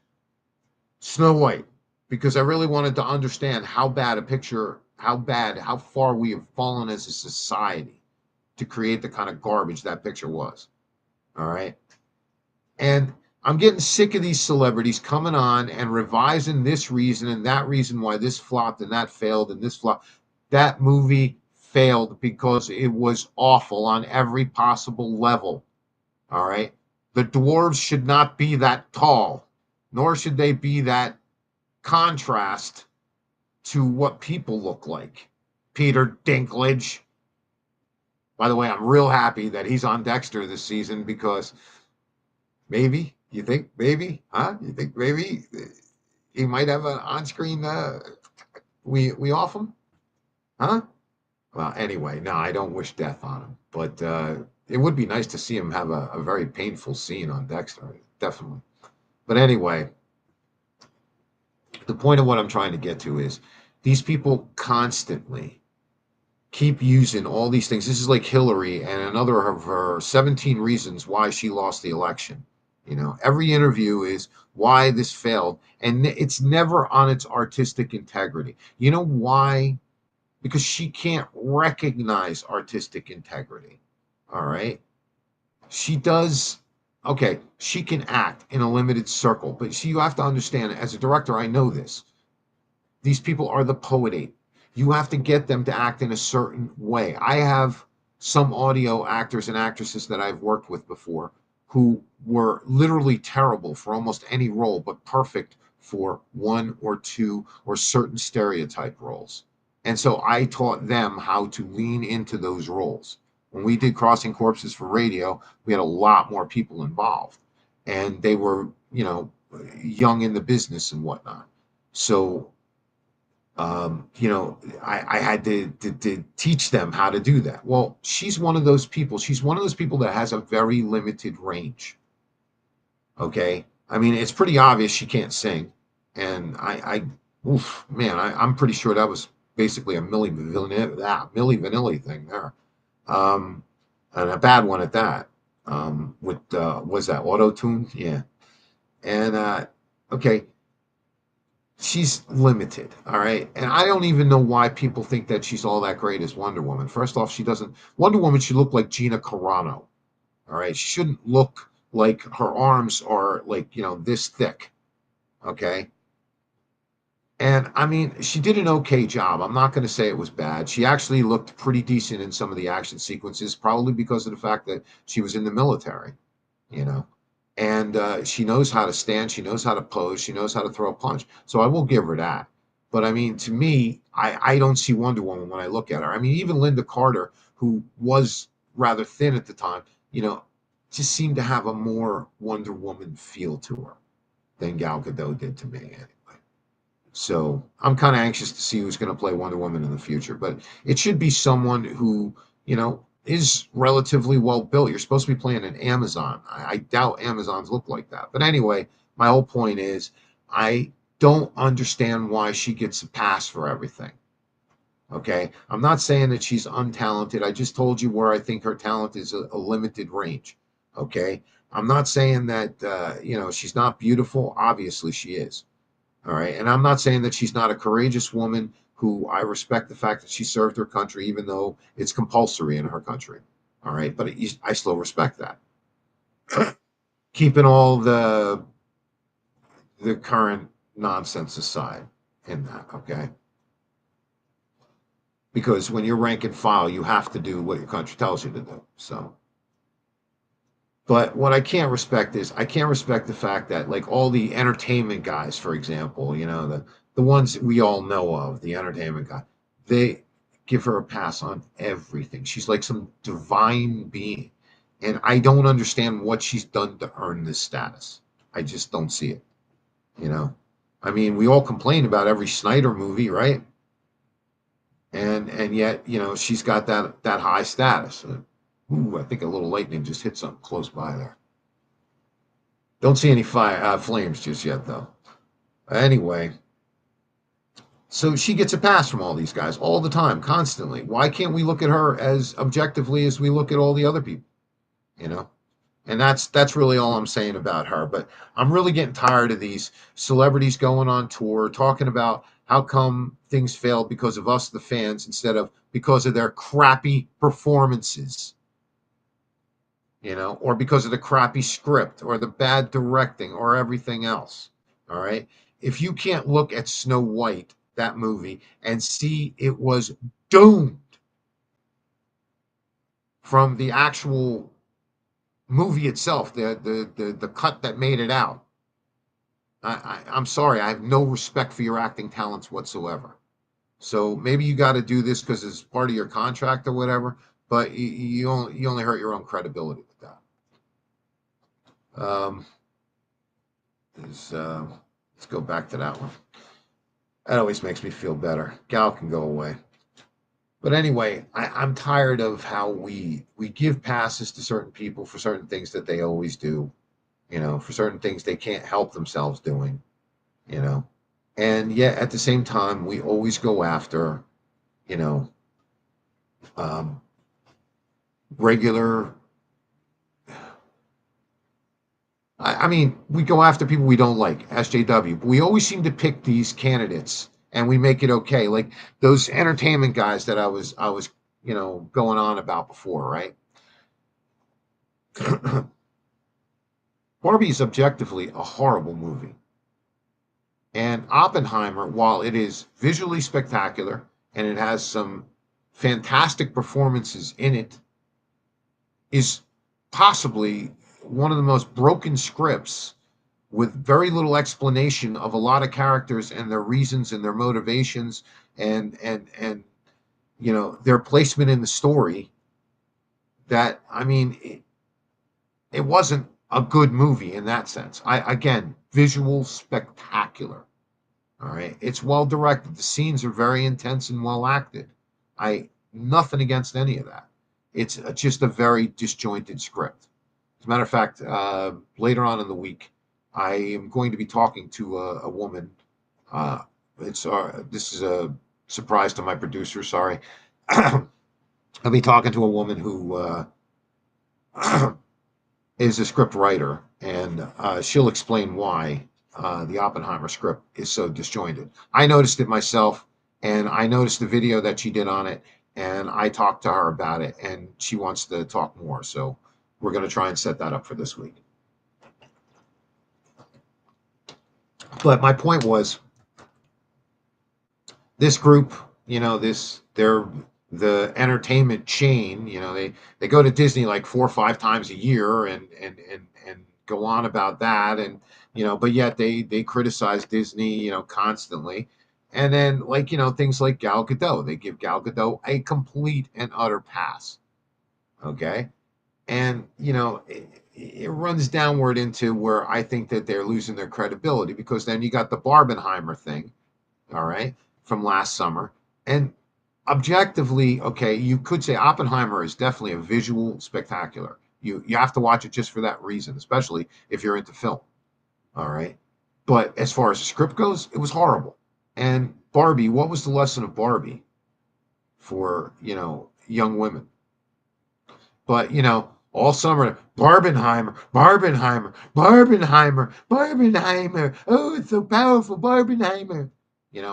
Snow White because I really wanted to understand how far we have fallen as a society to create the kind of garbage that picture was. All right. And I'm getting sick of these celebrities coming on and revising this reason and that reason why this flopped and that failed and this flopped. That movie failed because it was awful on every possible level. All right. The dwarves should not be that tall, nor should they be that contrast to what people look like. Peter Dinklage. By the way, I'm real happy that he's on Dexter this season because maybe, you think, maybe, huh? You think maybe he might have an on-screen we off him? Huh? Well, anyway, no, I don't wish death on him, but it would be nice to see him have a very painful scene on Dexter, definitely. But anyway, the point of what I'm trying to get to is these people constantly keep using all these things. This is like Hillary and another of her 17 reasons why she lost the election. Every interview is why this failed, and it's never on its artistic integrity. You know why? Because she can't recognize artistic integrity. All right. She does, okay, she can act in a limited circle, but see, you have to understand, as a director, I know this. These people are the poet. You have to get them to act in a certain way. I have some audio actors and actresses that I've worked with before who were literally terrible for almost any role, but perfect for one or two or certain stereotype roles. And so I taught them how to lean into those roles. When we did Crossing Corpses for radio, we had a lot more people involved, and they were, young in the business and whatnot. So I had to teach them how to do that. Well, she's one of those people. She's one of those people that has a very limited range. Okay. I mean, it's pretty obvious she can't sing. And oof, man, I'm pretty sure that was basically a Milli Vanilli thing there. Um, and a bad one at that. With, was that auto tune? Yeah. And, okay, she's limited, all right? And I don't even know why people think that she's all that great as Wonder Woman. First off, she doesn't. Wonder Woman should look like Gina Carano, all right? She shouldn't look like her arms are like, this thick, okay? And I mean, she did an okay job. I'm not going to say it was bad. She actually looked pretty decent in some of the action sequences, probably because of the fact that she was in the military. you know. And she knows how to stand, she knows how to pose, she knows how to throw a punch. So I will give her that. But I mean, to me, I don't see Wonder Woman when I look at her. I mean, even Linda Carter, who was rather thin at the time, you know, just seemed to have a more Wonder Woman feel to her than Gal Gadot did to me anyway. So I'm kind of anxious to see who's going to play Wonder Woman in the future. But it should be someone who, is relatively well built. You're supposed to be playing an Amazon. I doubt Amazons look like that. But anyway, my whole point is I don't understand why she gets a pass for everything. Okay. I'm not saying that she's untalented. I just told you where I think her talent is a limited range. Okay. I'm not saying that, she's not beautiful. Obviously, she is. All right. And I'm not saying that she's not a courageous woman who I respect the fact that she served her country, even though it's compulsory in her country. All right. But I still respect that. Keeping all the current nonsense aside in that. Okay. Because when you're rank and file, you have to do what your country tells you to do. So, but what I can't respect is I can't respect the fact that like all the entertainment guys, for example, the ones we all know of, the entertainment guy, they give her a pass on everything. She's like some divine being. And I don't understand what she's done to earn this status. I just don't see it, you know. I mean, we all complain about every Snyder movie, right? And yet, she's got that high status. Ooh, I think a little lightning just hit something close by there. Don't see any flames just yet, though. Anyway, so she gets a pass from all these guys all the time, constantly. Why can't we look at her as objectively as we look at all the other people? You know, and that's really all I'm saying about her. But I'm really getting tired of these celebrities going on tour talking about how come things failed because of us, the fans, instead of because of their crappy performances. Or because of the crappy script or the bad directing or everything else. All right. If you can't look at Snow White, that movie, and see it was doomed from the actual movie itself, the cut that made it out, I'm sorry. I have no respect for your acting talents whatsoever. So maybe you got to do this because it's part of your contract or whatever, but you only hurt your own credibility with that. Let's go back to that one. That always makes me feel better. Gal can go away. But anyway, I'm tired of how we give passes to certain people for certain things that they always do, for certain things they can't help themselves doing, you know. And yet at the same time, we always go after, you know, um, regular. I mean, we go after people we don't like, SJW, but we always seem to pick these candidates and we make it okay. Like those entertainment guys that I was, going on about before, right? Barbie is objectively a horrible movie. And Oppenheimer, while it is visually spectacular and it has some fantastic performances in it, is possibly one of the most broken scripts with very little explanation of a lot of characters and their reasons and their motivations and their placement in the story. That I mean, it wasn't a good movie in that sense. Again, visual spectacular. All right, it's well directed. The scenes are very intense and well acted. I Nothing against any of that. It's just a very disjointed script. As a matter of fact, later on in the week, I am going to be talking to a woman. This is a surprise to my producer. Sorry, I'll be talking to a woman who is a script writer, and she'll explain why the Oppenheimer script is so disjointed. I noticed it myself, and I noticed the video that she did on it, and I talked to her about it, and she wants to talk more. So we're going to try and set that up for this week. But my point was, this group, they're the entertainment chain. They go to Disney like 4 or 5 times a year and go on about that, and but yet they criticize Disney, constantly. And then, like, things like Gal Gadot, they give Gal Gadot a complete and utter pass. Okay, and it runs downward into where I think that they're losing their credibility, because then you got the Barbenheimer thing, all right, from last summer. And objectively, okay, you could say Oppenheimer is definitely a visual spectacular. You have to watch it just for that reason, especially if you're into film. All right. But as far as the script goes, it was horrible. And Barbie, what was the lesson of Barbie for, young women? But all summer, Barbenheimer, Barbenheimer, Barbenheimer, Barbenheimer. Oh, it's so powerful, Barbenheimer.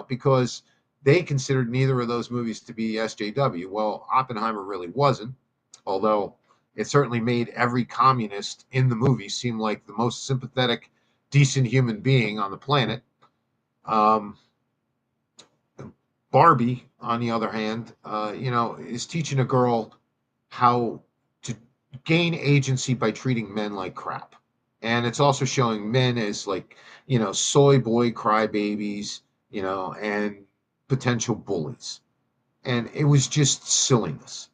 Because they considered neither of those movies to be SJW. Well, Oppenheimer really wasn't, although it certainly made every communist in the movie seem like the most sympathetic, decent human being on the planet. Um, Barbie, on the other hand, is teaching a girl how to gain agency by treating men like crap. And it's also showing men as, like, soy boy crybabies, and potential bullies. And it was just silliness.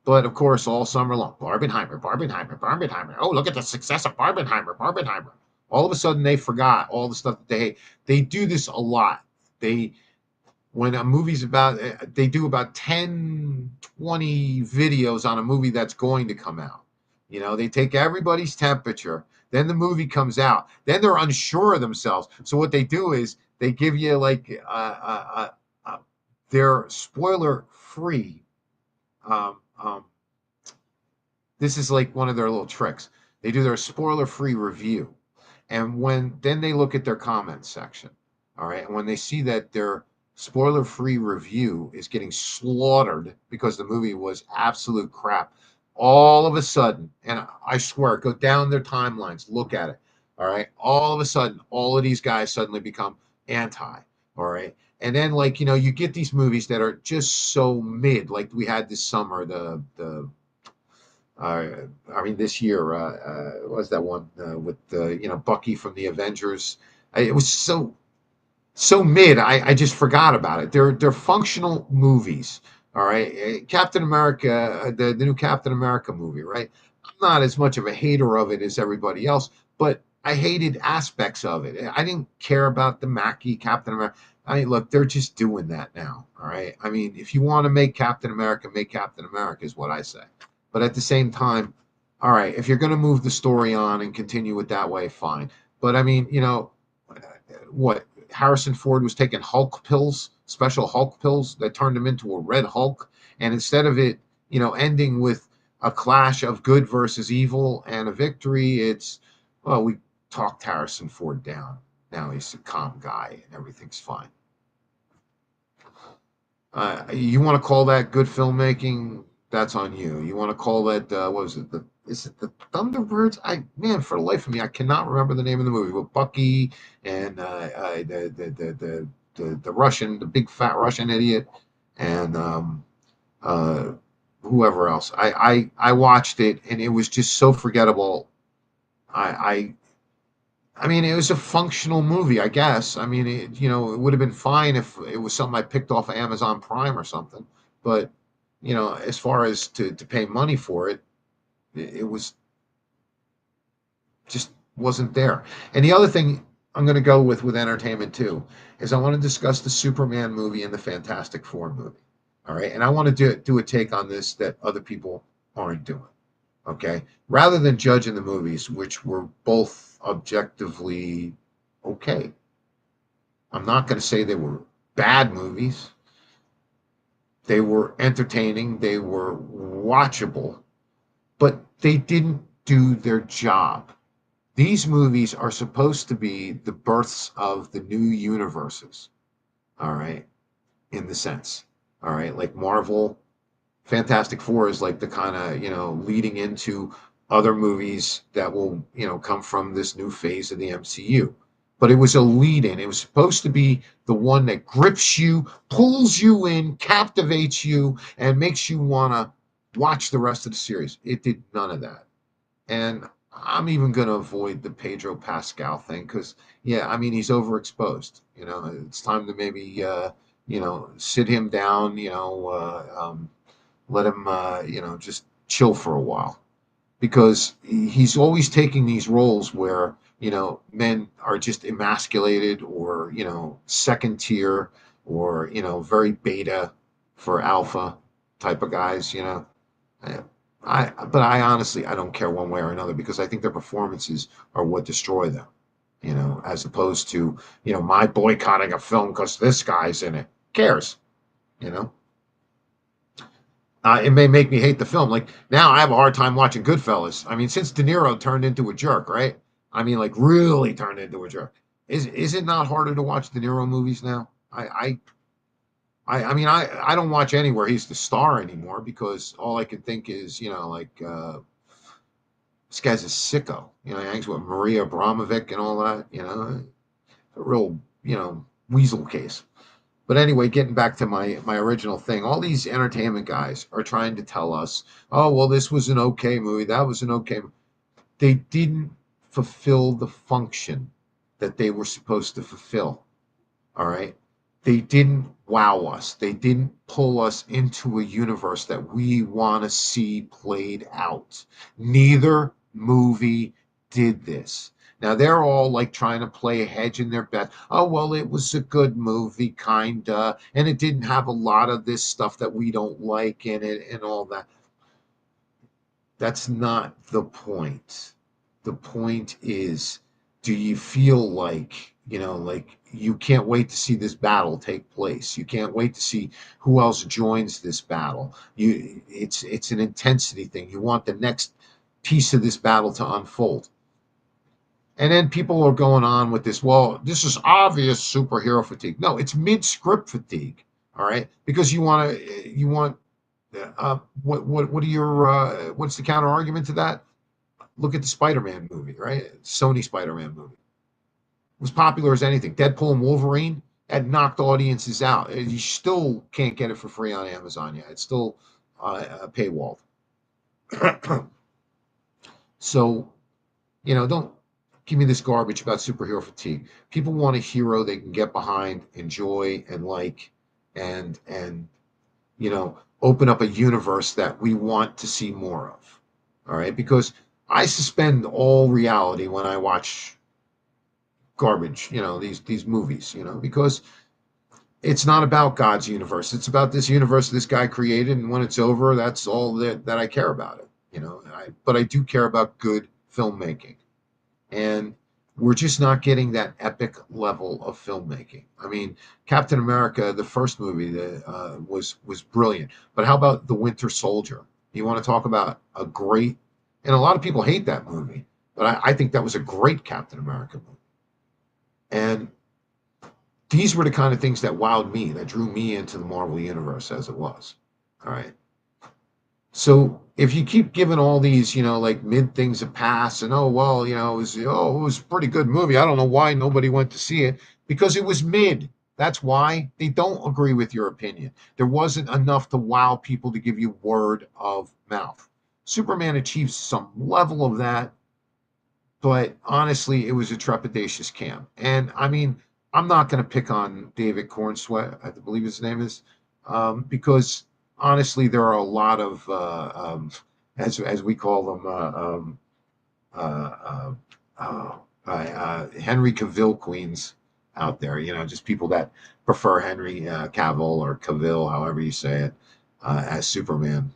But of course, all summer long, Barbenheimer, Barbenheimer, Barbenheimer. Oh, look at the success of Barbenheimer, Barbenheimer. All of a sudden, they forgot all the stuff that they do this a lot. They When a movie's about, they do about 10, 20 videos on a movie that's going to come out. They take everybody's temperature, then the movie comes out, then they're unsure of themselves, so what they do is they give you, like, their spoiler free, um, um, this is like one of their little tricks. They do their spoiler free review, and then they look at their comments section. All right. And when they see that their spoiler free review is getting slaughtered because the movie was absolute crap, all of a sudden, and I swear, go down their timelines, look at it. All right. All of a sudden, all of these guys suddenly become anti. All right. And then, like, you get these movies that are just so mid, like we had this summer, uh, I mean, this year, what was that one, with Bucky from the Avengers? It was so mid. I just forgot about it. They're functional movies. All right, Captain America, the new Captain America movie, right? I'm not as much of a hater of it as everybody else, but I hated aspects of it. I didn't care about the Mackie Captain America. I mean, look, they're just doing that now. All right. I mean, if you want to make Captain America, make Captain America, is what I say. But at the same time, all right, if you're going to move the story on and continue it that way, fine. But I mean, what, Harrison Ford was taking Hulk pills, special Hulk pills that turned him into a Red Hulk, and instead of it, ending with a clash of good versus evil and a victory, it's, well, we talked Harrison Ford down. Now he's a calm guy and everything's fine. You want to call that good filmmaking? That's on you. You want to call that, what was it? Is it the Thunderbirds? Man, for the life of me, I cannot remember the name of the movie. With Bucky and the Russian, the big fat Russian idiot, and uh, whoever else. I watched it and it was just so forgettable. I I mean, it was a functional movie, I guess. I mean, it would have been fine if it was something I picked off of Amazon Prime or something. But, as far as to pay money for it, it was just wasn't there. And the other thing I'm going to go with entertainment too is I want to discuss the Superman movie and the Fantastic Four movie. All right. And I want to do a take on this that other people aren't doing. Okay. Rather than judging the movies, which were both objectively okay. I'm not going to say they were bad movies. They were entertaining, they were watchable, but they didn't do their job. These movies are supposed to be the births of the new universes, all right, in the sense, all right, like Marvel, Fantastic Four is like the kind of, leading into other movies that will, come from this new phase of the MCU. but it was a lead in. It was supposed to be the one that grips you, pulls you in, captivates you, and makes you want to watch the rest of the series. It did none of that. And I'm even going to avoid the Pedro Pascal thing because, yeah, I mean, he's overexposed. It's time to maybe, sit him down, let him, just chill for a while because he's always taking these roles where men are just emasculated or second tier or very beta for alpha type of guys. But I honestly I don't care one way or another because I think their performances are what destroy them. As opposed to my boycotting a film because this guy's in it. Cares? You know. It may make me hate the film. Like now, I have a hard time watching Goodfellas. I mean, since De Niro turned into a jerk, right? I mean, like really turned into a jerk. Is it not harder to watch De Niro movies now? I don't watch anywhere he's the star anymore because all I can think is like this guy's a sicko. He hangs with Maria Abramovic and all that. A real weasel case. But anyway, getting back to my original thing, all these entertainment guys are trying to tell us, oh well, this was an okay movie, that was an okay. They didn't fulfill the function that they were supposed to fulfill. All right, they didn't wow us. They didn't pull us into a universe that we want to see played out. Neither movie did this. Now they're all like trying to play a hedge in their bet. Oh well, it was a good movie, kinda, and it didn't have a lot of this stuff that we don't like in it and all that. That's not the point. The point is, do you feel like, like you can't wait to see this battle take place. You can't wait to see who else joins this battle. It's an intensity thing. You want the next piece of this battle to unfold. And then people are going on with this, well, this is obvious superhero fatigue. No, it's mid-script fatigue. All right? Because you want what are your what's the counter argument to that? Look at the Spider-Man movie, right? Sony Spider-Man movie. It was popular as anything. Deadpool and Wolverine had knocked audiences out. You still can't get it for free on Amazon yet. It's still paywalled. So, don't give me this garbage about superhero fatigue. People want a hero they can get behind, enjoy, and like, and open up a universe that we want to see more of. All right, because I suspend all reality when I watch garbage, these movies, because it's not about God's universe. It's about this universe this guy created, and when it's over, that's all that I care about it. But I do care about good filmmaking, and we're just not getting that epic level of filmmaking. I mean, Captain America, the first movie, was brilliant. But how about The Winter Soldier? You want to talk about a great, and a lot of people hate that movie, but I think that was a great Captain America movie. And these were the kind of things that wowed me, that drew me into the Marvel Universe as it was. All right. So if you keep giving all these, like mid things a pass and well, it was a pretty good movie. I don't know why nobody went to see it because it was mid. That's why they don't agree with your opinion. There wasn't enough to wow people to give you word of mouth. Superman achieves some level of that, but honestly, it was a trepidatious camp. And I mean, I'm not going to pick on David Cornsweet, I believe his name is, because honestly, there are a lot of, as we call them, Henry Cavill queens out there. Just people that prefer Henry Cavill or Cavill, however you say it, as Superman.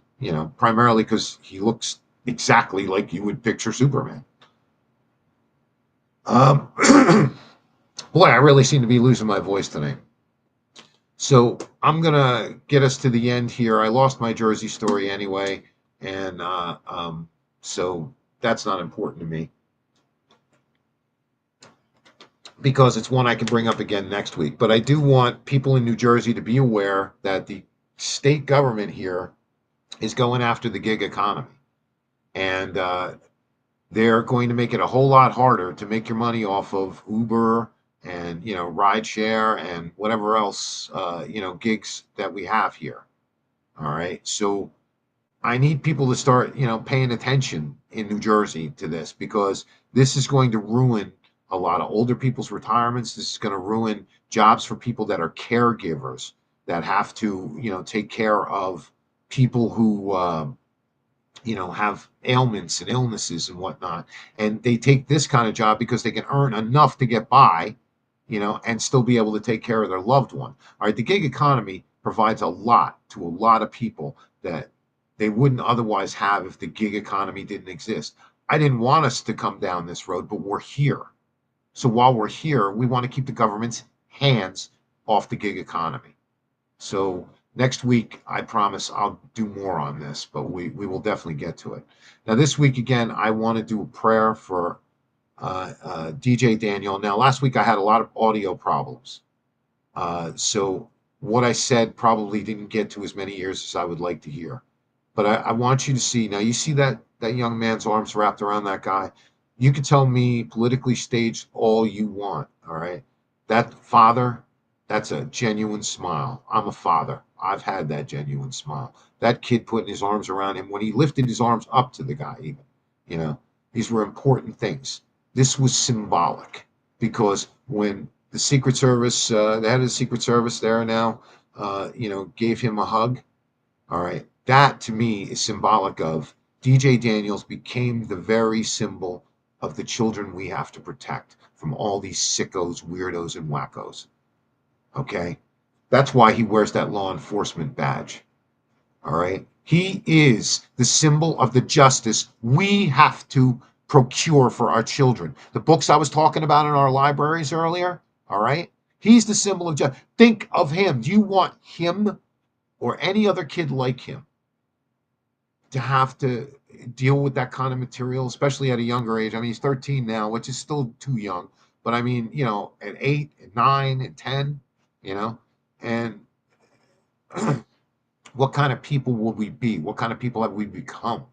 Primarily because he looks exactly like you would picture Superman. Um, boy, I really seem to be losing my voice tonight. So I'm gonna get us to the end here. I lost my Jersey story anyway, and so that's not important to me because it's one I can bring up again next week. But I do want people in New Jersey to be aware that the state government here is going after the gig economy, and they're going to make it a whole lot harder to make your money off of Uber and, ride share and whatever else, gigs that we have here. All right. So I need people to start, paying attention in New Jersey to this, because this is going to ruin a lot of older people's retirements. This is going to ruin jobs for people that are caregivers that have to, take care of people who, have ailments and illnesses and whatnot. And they take this kind of job because they can earn enough to get by, and still be able to take care of their loved one. All right. The gig economy provides a lot to a lot of people that they wouldn't otherwise have if the gig economy didn't exist. I didn't want us to come down this road, but we're here. So while we're here, we want to keep the government's hands off the gig economy. So next week, I promise I'll do more on this, but we will definitely get to it. Now, this week, again, I want to do a prayer for DJ Daniel. Now, last week I had a lot of audio problems. So what I said probably didn't get to as many ears as I would like to hear. But I want you to see, now you see that young man's arms wrapped around that guy. You can tell me politically staged all you want, all right? That father, that's a genuine smile. I'm a father. I've had that genuine smile. That kid putting his arms around him when he lifted his arms up to the guy, even, you know, these were important things. This was symbolic, because when the Secret Service, the head of the Secret Service there now, gave him a hug. All right. That to me is symbolic of DJ Daniels became the very symbol of the children we have to protect from all these sickos, weirdos, and wackos. Okay. That's why he wears that law enforcement badge. All right. He is the symbol of the justice we have to procure for our children. The books I was talking about in our libraries earlier. All right. He's the symbol of justice. Think of him. Do you want him or any other kid like him to have to deal with that kind of material, especially at a younger age? I mean, he's 13 now, which is still too young. But I mean, at 8, at 9, at 10, and what kind of people will we be? What kind of people have we become?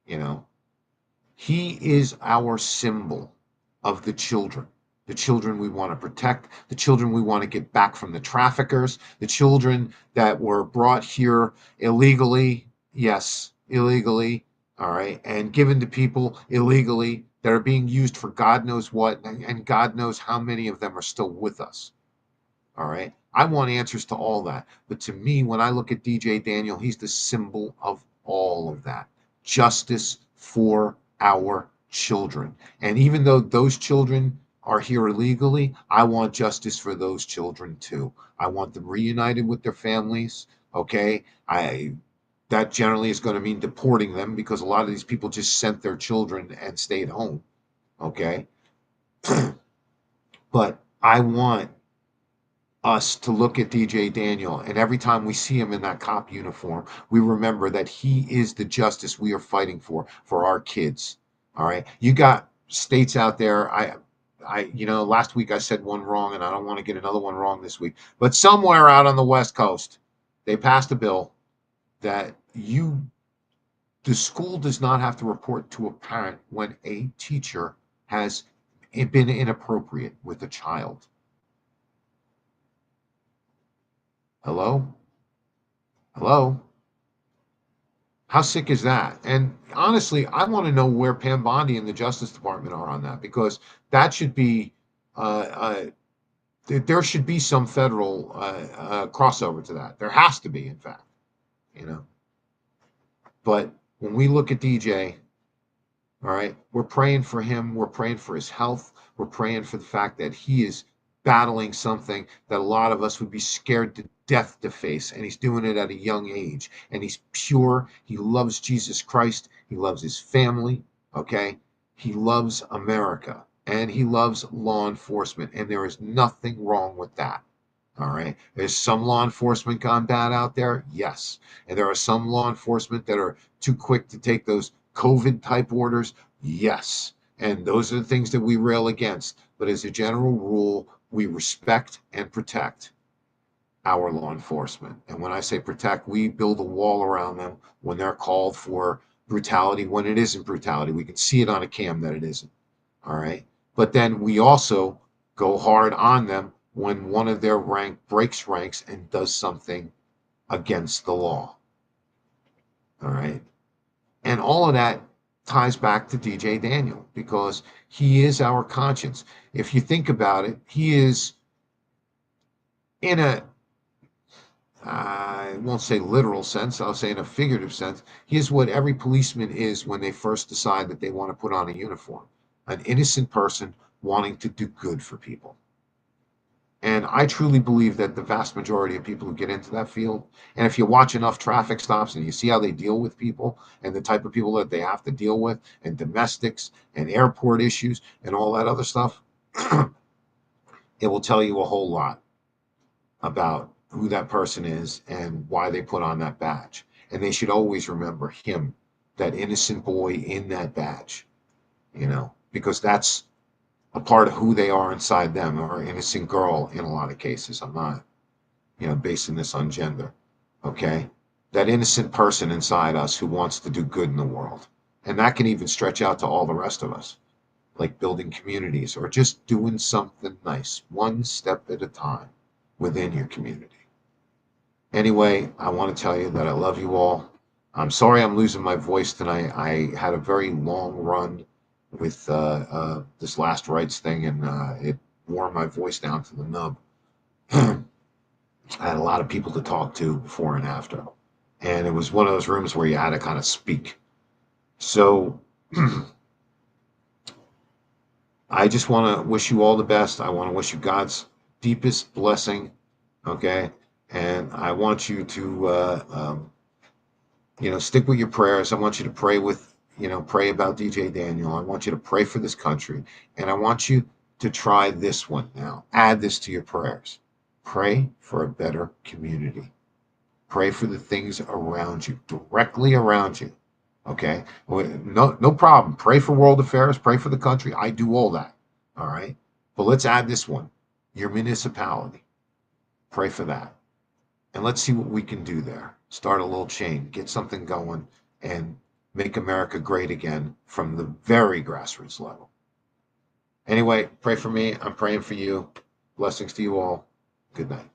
You know, he is our symbol of the children we want to protect, the children we want to get back from the traffickers, the children that were brought here illegally, yes, illegally, all right, and given to people illegally that are being used for God knows what, and God knows how many of them are still with us. All right. I want answers to all that. But to me, when I look at DJ Daniel, he's the symbol of all of that. Justice for our children. And even though those children are here illegally, I want justice for those children too. I want them reunited with their families. Okay. That generally is going to mean deporting them, because a lot of these people just sent their children and stayed home. Okay. But I want us to look at DJ Daniel, and every time we see him in that cop uniform, we remember that he is the justice we are fighting for our kids. All right. You got states out there. Last week I said one wrong, and I don't want to get another one wrong this week. But somewhere out on the West Coast, they passed a bill that the school does not have to report to a parent when a teacher has been inappropriate with a child. Hello? Hello? How sick is that? And honestly, I want to know where Pam Bondi and the Justice Department are on that, because that should be, there should be some federal crossover to that. There has to be, in fact, you know. But when we look at DJ, all right, we're praying for him. We're praying for his health. We're praying for the fact that he is battling something that a lot of us would be scared to death to face. And he's doing it at a young age. And he's pure. He loves Jesus Christ. He loves his family. Okay. He loves America. And he loves law enforcement. And there is nothing wrong with that. All right. There's some law enforcement gone bad out there. Yes. And there are some law enforcement that are too quick to take those COVID type orders. Yes. And those are the things that we rail against. But as a general rule, we respect and protect our law enforcement. And when I say protect, we build a wall around them when they're called for brutality when it isn't brutality. We can see it on a cam that it isn't. All right. But then we also go hard on them when one of their rank breaks ranks and does something against the law. All right. And all of that ties back to DJ Daniel because he is our conscience. If you think about it, he is in a, I won't say literal sense, I'll say in a figurative sense, he is what every policeman is when they first decide that they want to put on a uniform. An innocent person wanting to do good for people. And I truly believe that the vast majority of people who get into that field, and if you watch enough traffic stops and you see how they deal with people and the type of people that they have to deal with, and domestics and airport issues and all that other stuff, it will tell you a whole lot about who that person is and why they put on that badge. And they should always remember him, that innocent boy in that badge, because that's a part of who they are inside them, or innocent girl in a lot of cases. I'm not, basing this on gender. Okay? That innocent person inside us who wants to do good in the world. And that can even stretch out to all the rest of us, like building communities or just doing something nice, one step at a time within your community. Anyway, I want to tell you that I love you all. I'm sorry I'm losing my voice tonight. I had a very long run with this last rights thing, and it wore my voice down to the nub. I had a lot of people to talk to before and after, and it was one of those rooms where you had to kind of speak. So I just want to wish you all the best. I want to wish you God's deepest blessing, okay? And I want you to, stick with your prayers. I want you to pray about DJ Daniel. I want you to pray for this country. And I want you to try this one now. Add this to your prayers. Pray for a better community. Pray for the things around you, directly around you. Okay? No problem. Pray for world affairs. Pray for the country. I do all that. All right? But let's add this one. Your municipality. Pray for that. And let's see what we can do there. Start a little chain, get something going, and make America great again from the very grassroots level. Anyway, pray for me. I'm praying for you. Blessings to you all. Good night.